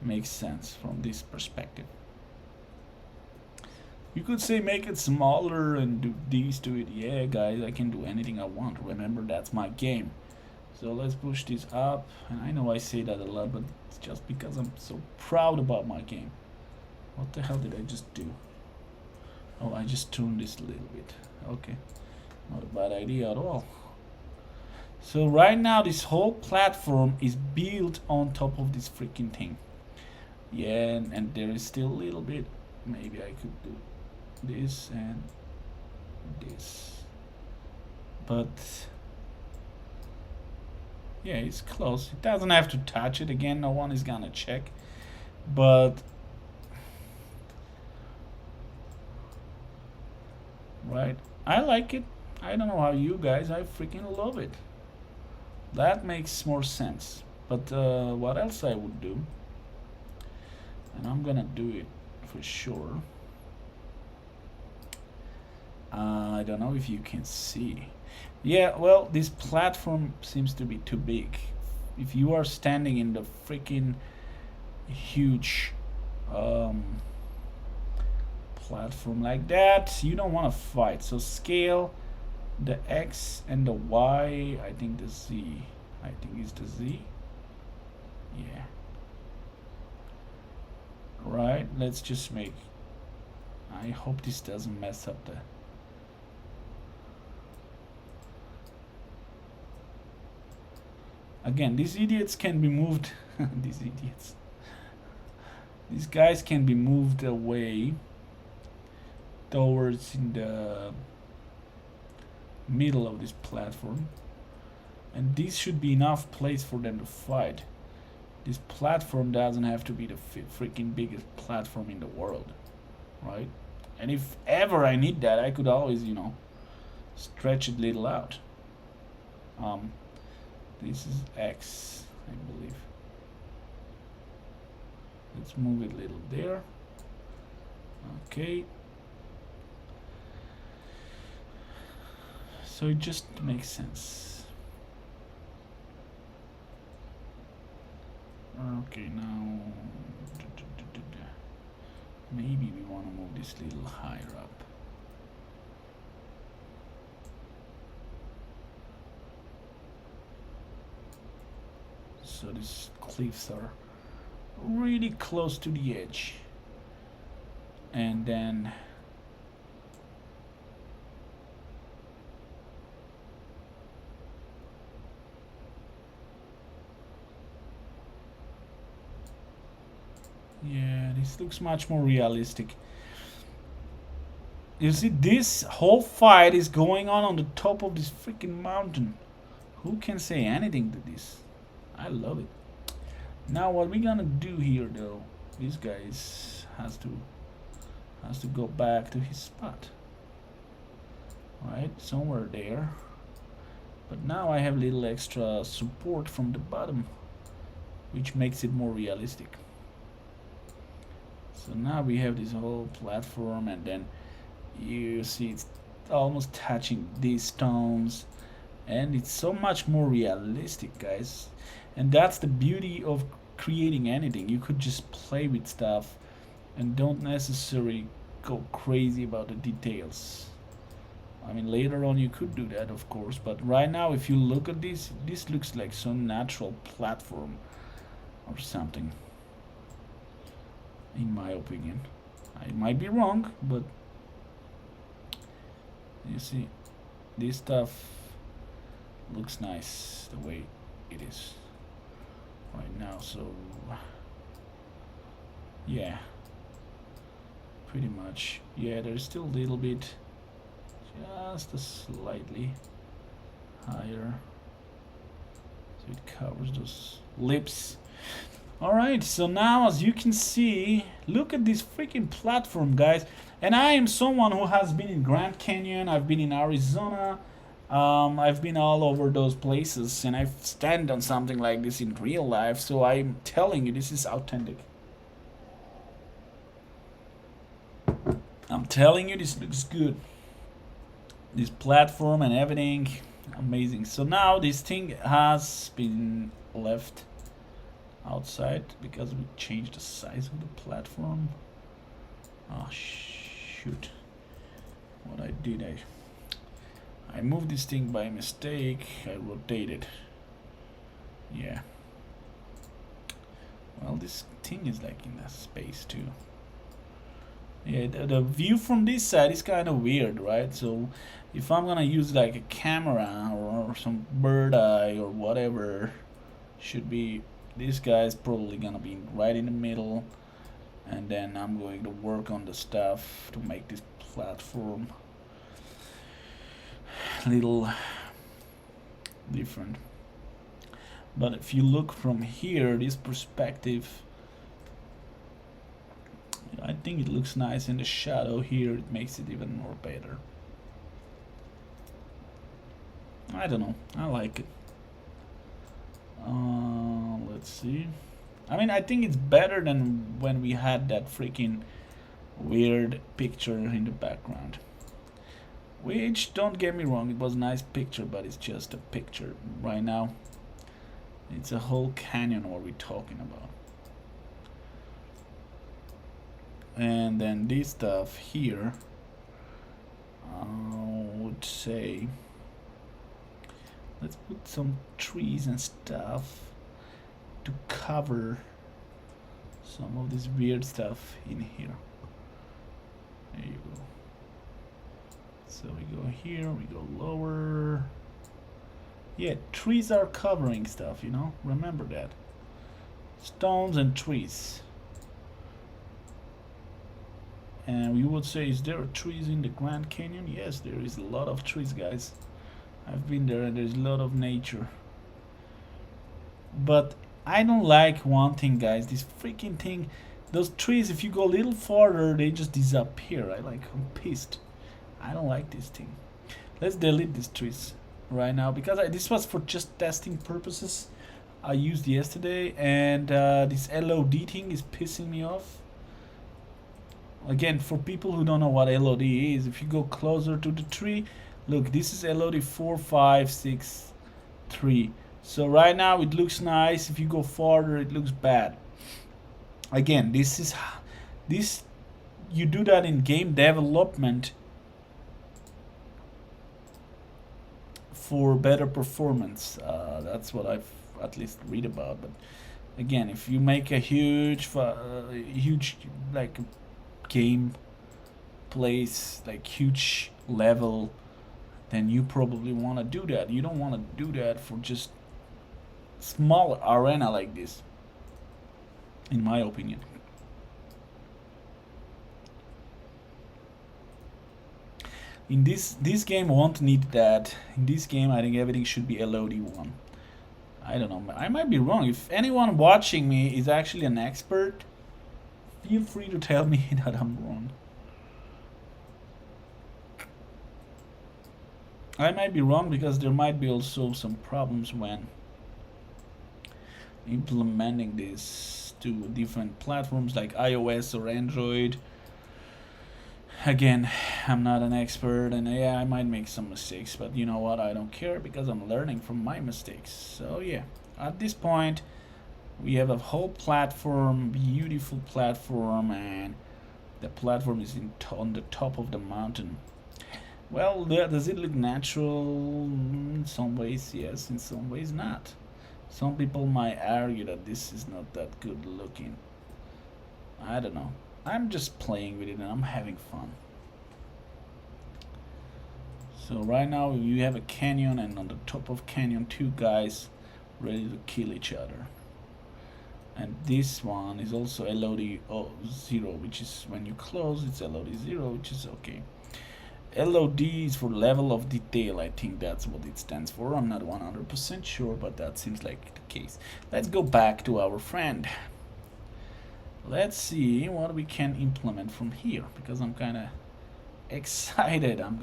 S1: makes sense from this perspective. You could say make it smaller and do these to it. Yeah, guys, I can do anything I want. Remember, that's my game. So let's push this up. And I know I say that a lot, but it's just because I'm so proud about my game. What the hell did I just do? Oh, I just tuned this a little bit. Okay, not a bad idea at all. So right now this whole platform is built on top of this freaking thing. Yeah, and there is still a little bit. Maybe I could do this and this. But yeah, it's close. It doesn't have to touch it. Again, no one is gonna check. but right, I like it. I don't know how you guys, I freaking love it. That makes more sense. But what else I would do, and I'm gonna do it for sure. I don't know if you can see. Yeah, well, this platform seems to be too big. If you are standing in the freaking huge platform like that, you don't want to fight. So scale the X and the Y. I think the Z. I think it's the Z. Yeah. Right. Let's just make. I hope this doesn't mess up the. Again, these idiots can be moved. These idiots. These guys can be moved away towards in the middle of this platform, and this should be enough place for them to fight. This platform doesn't have to be the freaking biggest platform in the world, right? And if ever I need that, I could always, stretch it little out. This is X, I believe. Let's move it a little there. Okay. So it just makes sense. Okay, now maybe we want to move this little higher up. So these cliffs are really close to the edge, and then yeah, this looks much more realistic. You see, this whole fight is going on the top of this freaking mountain. Who can say anything to this? I love it. Now what we gonna do here though, this guy has to go back to his spot. Right, somewhere there. But now I have a little extra support from the bottom, which makes it more realistic. So now we have this whole platform, and then you see it's almost touching these stones, and it's so much more realistic, guys. And that's the beauty of creating anything. You could just play with stuff and don't necessarily go crazy about the details. I mean, later on you could do that, of course, but right now if you look at this looks like some natural platform or something, in my opinion. I might be wrong, but you see, this stuff looks nice the way it is right now. So yeah, pretty much. Yeah, there's still a little bit, just a slightly higher, so it covers those lips. Alright, so now as you can see, look at this freaking platform, guys. And I am someone who has been in Grand Canyon, I've been in Arizona, I've been all over those places, and I've stand on something like this in real life, so I'm telling you, this is authentic. I'm telling you, this looks good. This platform and everything, amazing. So now this thing has been left outside because we changed the size of the platform. Oh shoot, what I did, I moved this thing by mistake. I rotated. Yeah, well, this thing is like in that space too. Yeah, the view from this side is kind of weird, right? So if I'm gonna use like a camera or some bird eye or whatever, should be, this guy's probably gonna be right in the middle, and then I'm going to work on the stuff to make this platform a little different. But if you look from here, this perspective, think it looks nice in the shadow here. It makes it even more better. I don't know, I like it. Let's see. I mean, I think it's better than when we had that freaking weird picture in the background. Which, don't get me wrong, it was a nice picture, but it's just a picture. Right now, it's a whole canyon what we're talking about. And then this stuff here, I would say, let's put some trees and stuff to cover some of this weird stuff in here. There you go. So we go here, we go lower. Yeah, trees are covering stuff, you know, remember that. Stones and trees. And we would say, is there trees in the Grand Canyon? Yes, there is a lot of trees, guys. I've been there and there's a lot of nature. But I don't like one thing, guys, this freaking thing. Those trees, if you go a little farther, they just disappear. I'm pissed. I don't like this thing. Let's delete these trees right now, because this was for just testing purposes. I used yesterday, and this LOD thing is pissing me off. Again, for people who don't know what LOD is, if you go closer to the tree, look, this is LOD 4, 5, 6, 3. So right now it looks nice. If you go farther, it looks bad. Again, this you do that in game development for better performance. That's what I've at least read about. But again, if you make a huge like game place, like huge level, then you probably want to do that. You don't want to do that for just small arena like this, in my opinion. In this game won't need that. In this game, I think everything should be LOD1. I don't know, I might be wrong. If anyone watching me is actually an expert, feel free to tell me that I'm wrong. I might be wrong, because there might be also some problems when implementing this to different platforms like iOS or Android. Again, I'm not an expert, and yeah, I might make some mistakes, but you know what, I don't care, because I'm learning from my mistakes. So yeah, at this point we have a whole platform, beautiful platform, and the platform is on the top of the mountain. Well, does it look natural? In some ways yes, in some ways not. Some people might argue that this is not that good looking. I don't know. I'm just playing with it and I'm having fun. So right now you have a canyon, and on the top of canyon, two guys ready to kill each other. And this one is also LOD 0, which is when you close, it's LOD 0, which is okay. LOD is for level of detail. I think that's what it stands for. I'm not 100% sure, but that seems like the case. Let's go back to our friend. Let's see what we can implement from here, because I'm kind of excited. I'm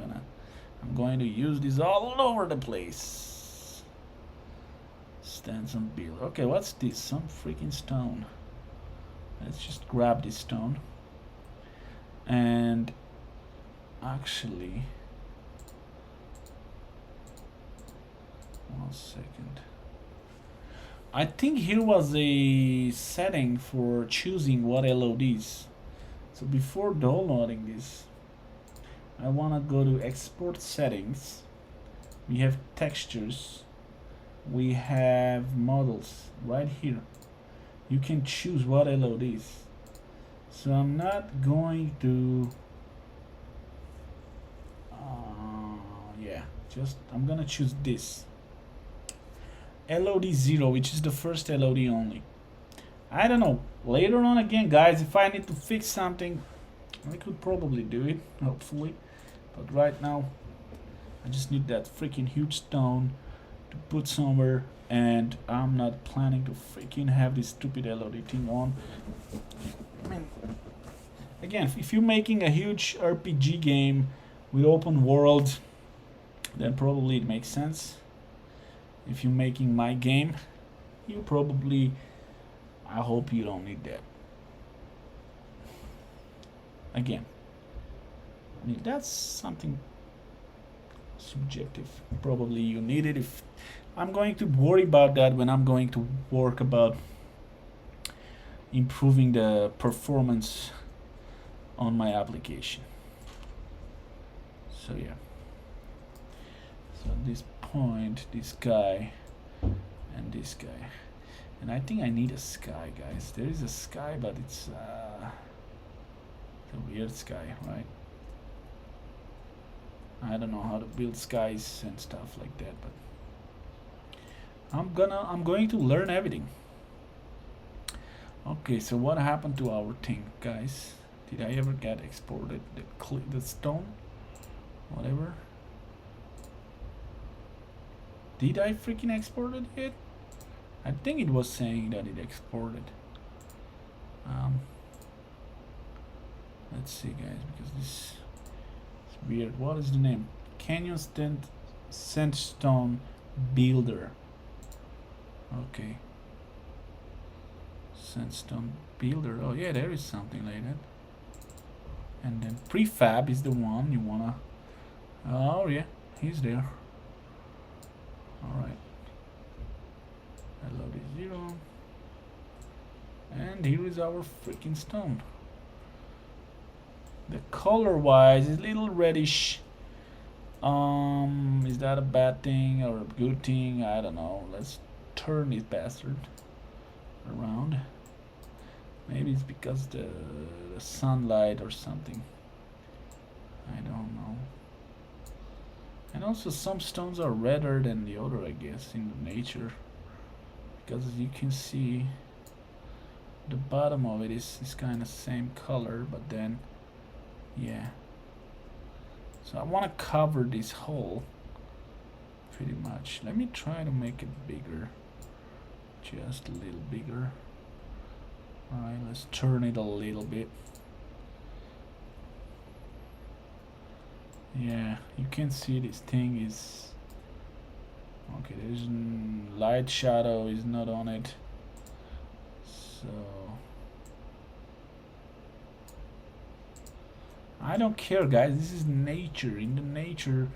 S1: going to use this all over the place. Stands on build. Okay, what's this? Some freaking stone. Let's just grab this stone. And actually, 1 second. I think here was a setting for choosing what LODs. So before downloading this, I want to go to export settings. We have textures. We have models right here. You can choose what LODs. So I'm not going to I'm gonna choose this LOD 0, which is the first LOD only. I don't know, later on again, guys, if I need to fix something, I could probably do it, hopefully, but right now I just need that freaking huge stone to put somewhere, and I'm not planning to freaking have this stupid LOD thing on. I mean, again, if you're making a huge RPG game with open world, then probably it makes sense. If you're making my game, you probably, I hope you don't need that. Again, I mean, that's something subjective. Probably you need it. If I'm going to worry about that when I'm going to work about improving the performance on my application. So yeah. So at this point, this guy and this guy, and I think I need a sky, guys. There is a sky, but it's a weird sky, right? I don't know how to build skies and stuff like that, but I'm going to learn everything. Okay, so what happened to our thing, guys? Did I ever get exported the stone? Whatever. Did I freaking exported it? I think it was saying that it exported. Let's see, guys, because this is weird. What is the name? Canyon Sandstone Builder. Okay. Sandstone Builder. Oh yeah, there is something like that. And then prefab is the one you wanna. Oh yeah, he's there. All right. Hello, is 0. And here is our freaking stone. The color wise is a little reddish. Is that a bad thing or a good thing? I don't know. Let's turn this bastard around. Maybe it's because the sunlight or something. I don't know. And also some stones are redder than the other, I guess, in nature. Because as you can see, the bottom of it is kind of same color, but then, yeah. So I want to cover this hole pretty much. Let me try to make it bigger. Just a little bigger. Alright, let's turn it a little bit. Yeah, you can see this thing is okay. There's light shadow is not on it, so I don't care, guys. This is nature. In the nature,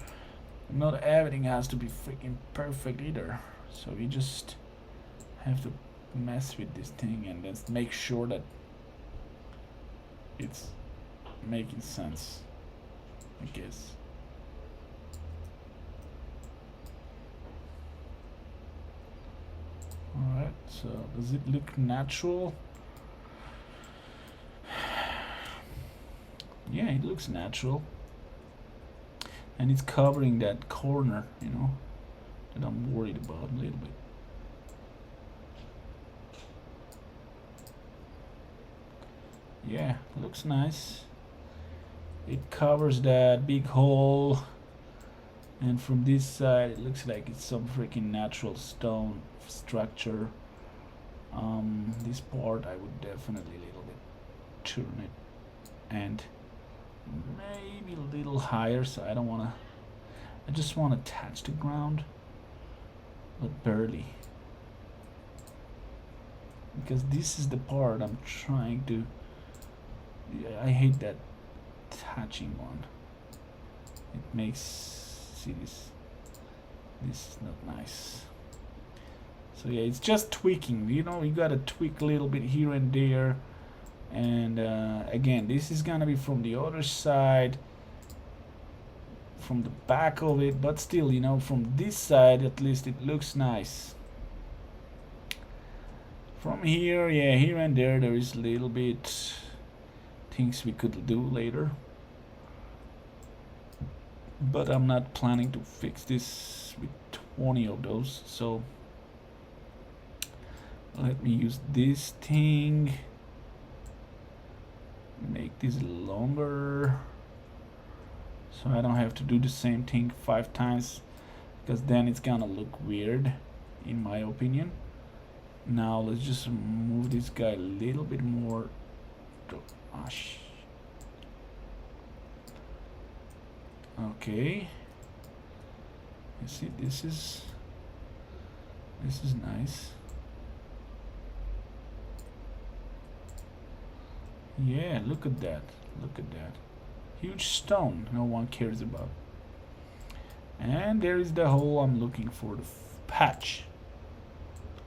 S1: not everything has to be freaking perfect either. So we just have to mess with this thing and then make sure that it's making sense, I guess. Alright, so does it look natural? Yeah, it looks natural. And it's covering that corner, you know, that I'm worried about a little bit. Yeah, looks nice. It covers that big hole, and from this side it looks like it's some freaking natural stone structure. This part I would definitely a little bit turn it and maybe a little higher, so I don't want to, I just want to touch the ground, but barely, because this is the part I'm trying to, yeah, I hate that touching one. It makes, see this is not nice. So yeah, it's just tweaking, you know, you gotta tweak a little bit here and there. And again, this is gonna be from the other side, from the back of it, but still, you know, from this side at least it looks nice. From here, yeah, here and there is a little bit things we could do later, but I'm not planning to fix this with 20 of those. So let me use this thing, make this longer, so I don't have to do the same thing 5 times, because then it's gonna look weird, in my opinion. Now let's just move this guy a little bit more. Okay. You see, this is nice. Yeah, look at that. Look at that. Huge stone no one cares about. And there is the hole I'm looking for, the patch.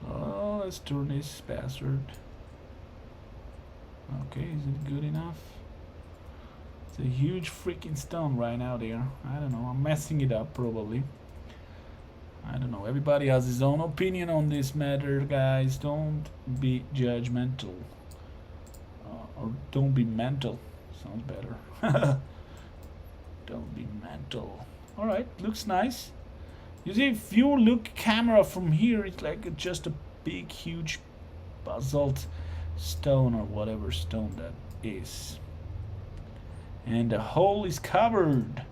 S1: Oh, let's turn this bastard. Okay, is it good enough? It's a huge freaking stone right now there. I don't know, I'm messing it up probably. I don't know, everybody has his own opinion on this matter, guys. Don't be judgmental. Or don't be mental. Sounds better. Don't be mental. Alright, looks nice. You see, if you look camera from here, it's like just a big, huge basalt stone or whatever stone that is. And the hole is covered.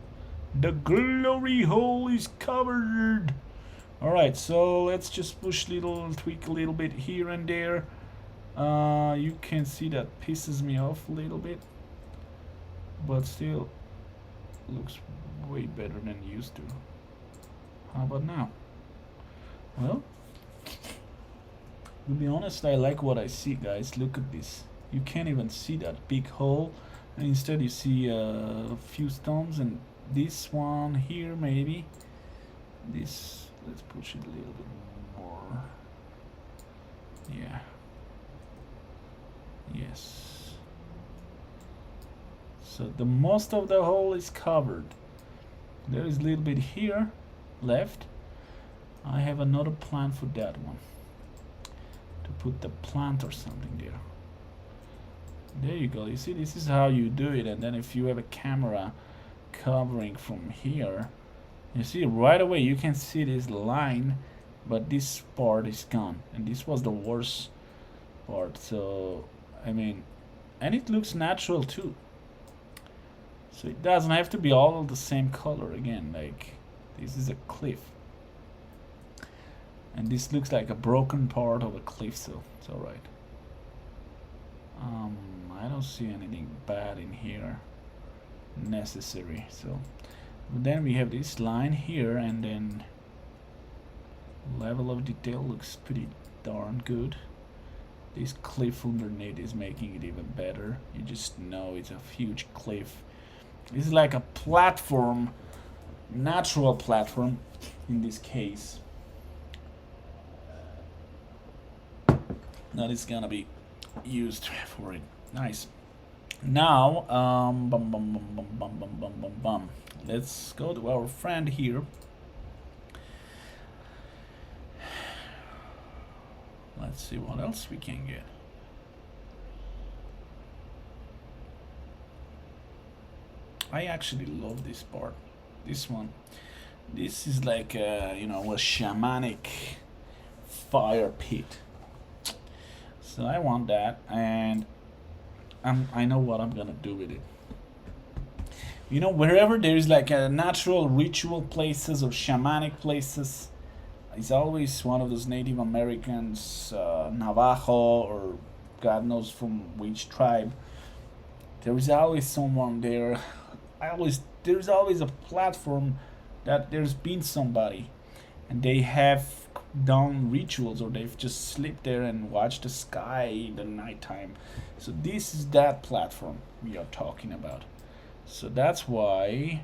S1: The glory hole is covered. Alright, so let's just push tweak a little bit here and there. You can see that pisses me off a little bit, but still looks way better than used to. How about now? Well, to be honest, I like what I see, guys. Look at this. You can't even see that big hole, and instead you see a few stones, and this one here maybe. This, let's push it a little bit more. Yeah. Yes. So the most of the hole is covered. There is a little bit here left. I have another plan for that one. To put the plant or something there. There you go. You see, this is how you do it. And then if you have a camera covering from here, you see right away you can see this line, but this part is gone. And this was the worst part. So I mean, and it looks natural too. So it doesn't have to be all the same color again. Like, this is a cliff. And this looks like a broken part of a cliff, so it's alright. I don't see anything bad in here necessary. So then we have this line here, and then level of detail looks pretty darn good. This cliff underneath is making it even better. You just know it's a huge cliff. This is like a platform, natural platform in this case. That is gonna be used for it. Nice. Now, let's go to our friend here. Let's see what else we can get. I actually love this part. This one. This is like a, you know, a shamanic fire pit. So I want that, and I know what I'm gonna do with it. You know, wherever there is like a natural ritual places or shamanic places, it's always one of those Native Americans, Navajo, or God knows from which tribe. There is always someone there. There's always a platform that there's been somebody, and they have done rituals, or they've just slept there and watched the sky in the nighttime. So this is that platform we are talking about. So that's why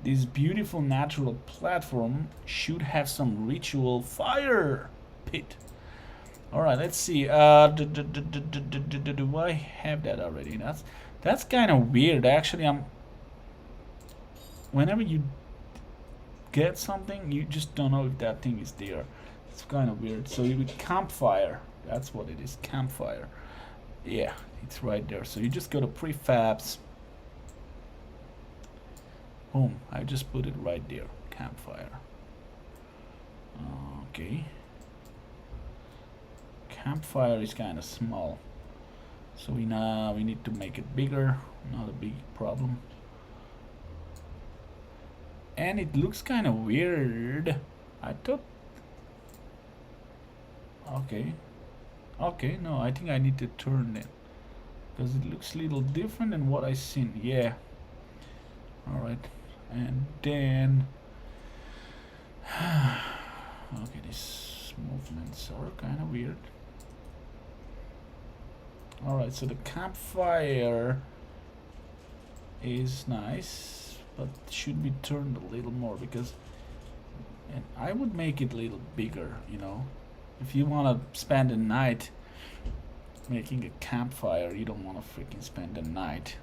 S1: this beautiful natural platform should have some ritual fire pit. All right, let's see. Do I have that already? That's kind of weird. Actually, whenever you get something, you just don't know if that thing is there. It's kind of weird. So you would campfire. That's what it is. Campfire. Yeah, it's right there. So you just go to prefabs. Boom. I just put it right there. Campfire. Okay. Campfire is kind of small. So we need to make it bigger. Not a big problem. And it looks kind of weird. I thought. Okay, no, I think I need to turn it, because it looks a little different than what I seen. Yeah. Alright. And then okay, these movements are kind of weird. Alright, so the campfire is nice, but should be turned a little more, because, and I would make it a little bigger, you know. If you want to spend a night making a campfire, you don't want to freaking spend the night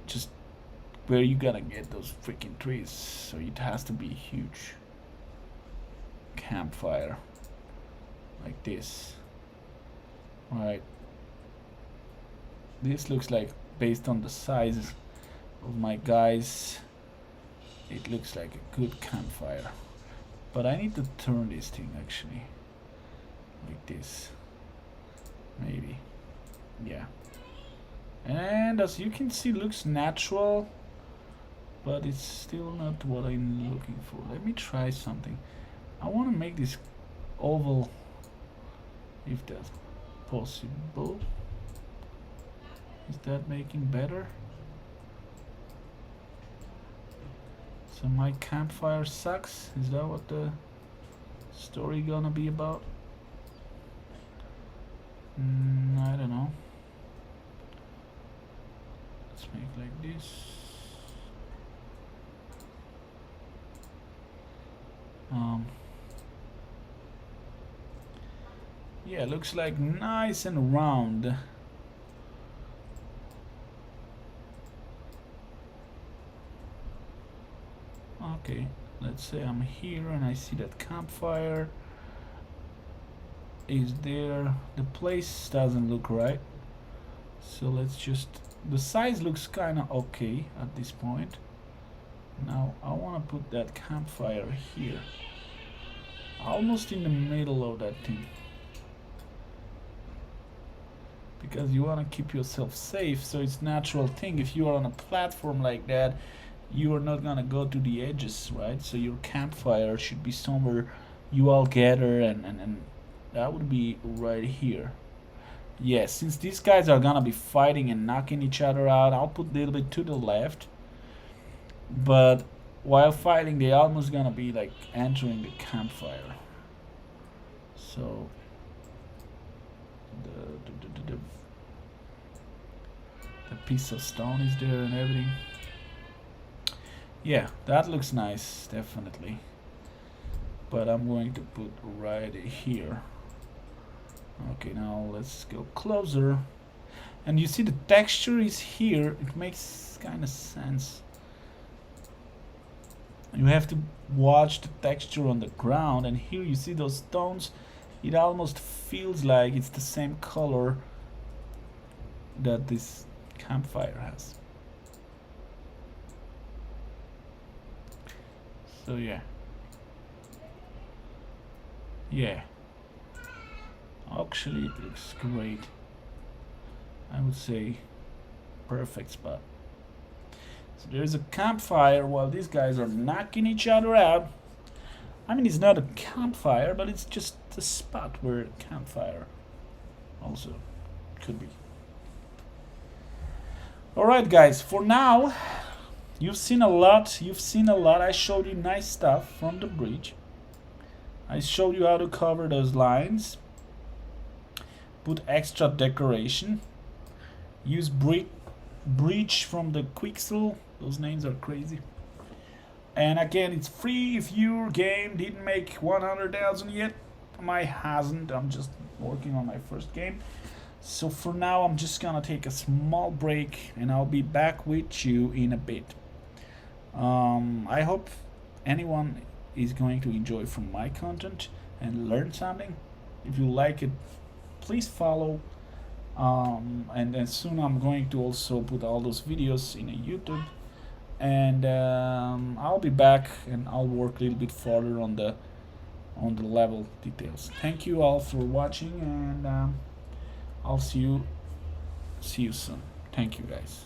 S1: just where you gotta get those freaking trees, so it has to be huge campfire like this. Right, this looks like, based on the size of my guys, it looks like a good campfire, but I need to turn this thing actually like this, maybe, yeah. And as you can see, looks natural, but it's still not what I'm looking for. Let me try something. I want to make this oval, if that's possible. Is that making better? So my campfire sucks? Is that what the story gonna be about? I don't know. Let's make like this. Yeah, looks like nice and round. Okay, let's say I'm here and I see that campfire is there. The place doesn't look right, so let's just, the size looks kind of okay at this point. Now I want to put that campfire here, almost in the middle of that thing, because you want to keep yourself safe. So it's natural thing, if you are on a platform like that, you are not gonna go to the edges, right? So your campfire should be somewhere you all gather, and that would be right here. Yes, since these guys are gonna be fighting and knocking each other out, I'll put a little bit to the left, but while fighting they almost gonna be like entering the campfire. So the piece of stone is there and everything. Yeah, that looks nice, definitely. But I'm going to put right here. Okay, now let's go closer. And you see the texture is here. It makes kind of sense. You have to watch the texture on the ground, and here you see those stones. It almost feels like it's the same color that this campfire has. So yeah, actually it looks great. I would say perfect spot. So there's a campfire while these guys are knocking each other out. I mean, it's not a campfire, but it's just a spot where a campfire also could be. Alright guys, for now, you've seen a lot. I showed you nice stuff from the bridge. I showed you how to cover those lines. Put extra decoration. Use breach from the Quixel. Those names are crazy. And again, it's free if your game didn't make 100,000 yet. Mine hasn't. I'm just working on my first game. So for now, I'm just gonna take a small break, and I'll be back with you in a bit. I hope anyone is going to enjoy from my content and learn something. If you like it, please follow. And then soon I'm going to also put all those videos in a YouTube. And I'll be back, and I'll work a little bit further on the level details. Thank you all for watching, and I'll see you soon. Thank you guys.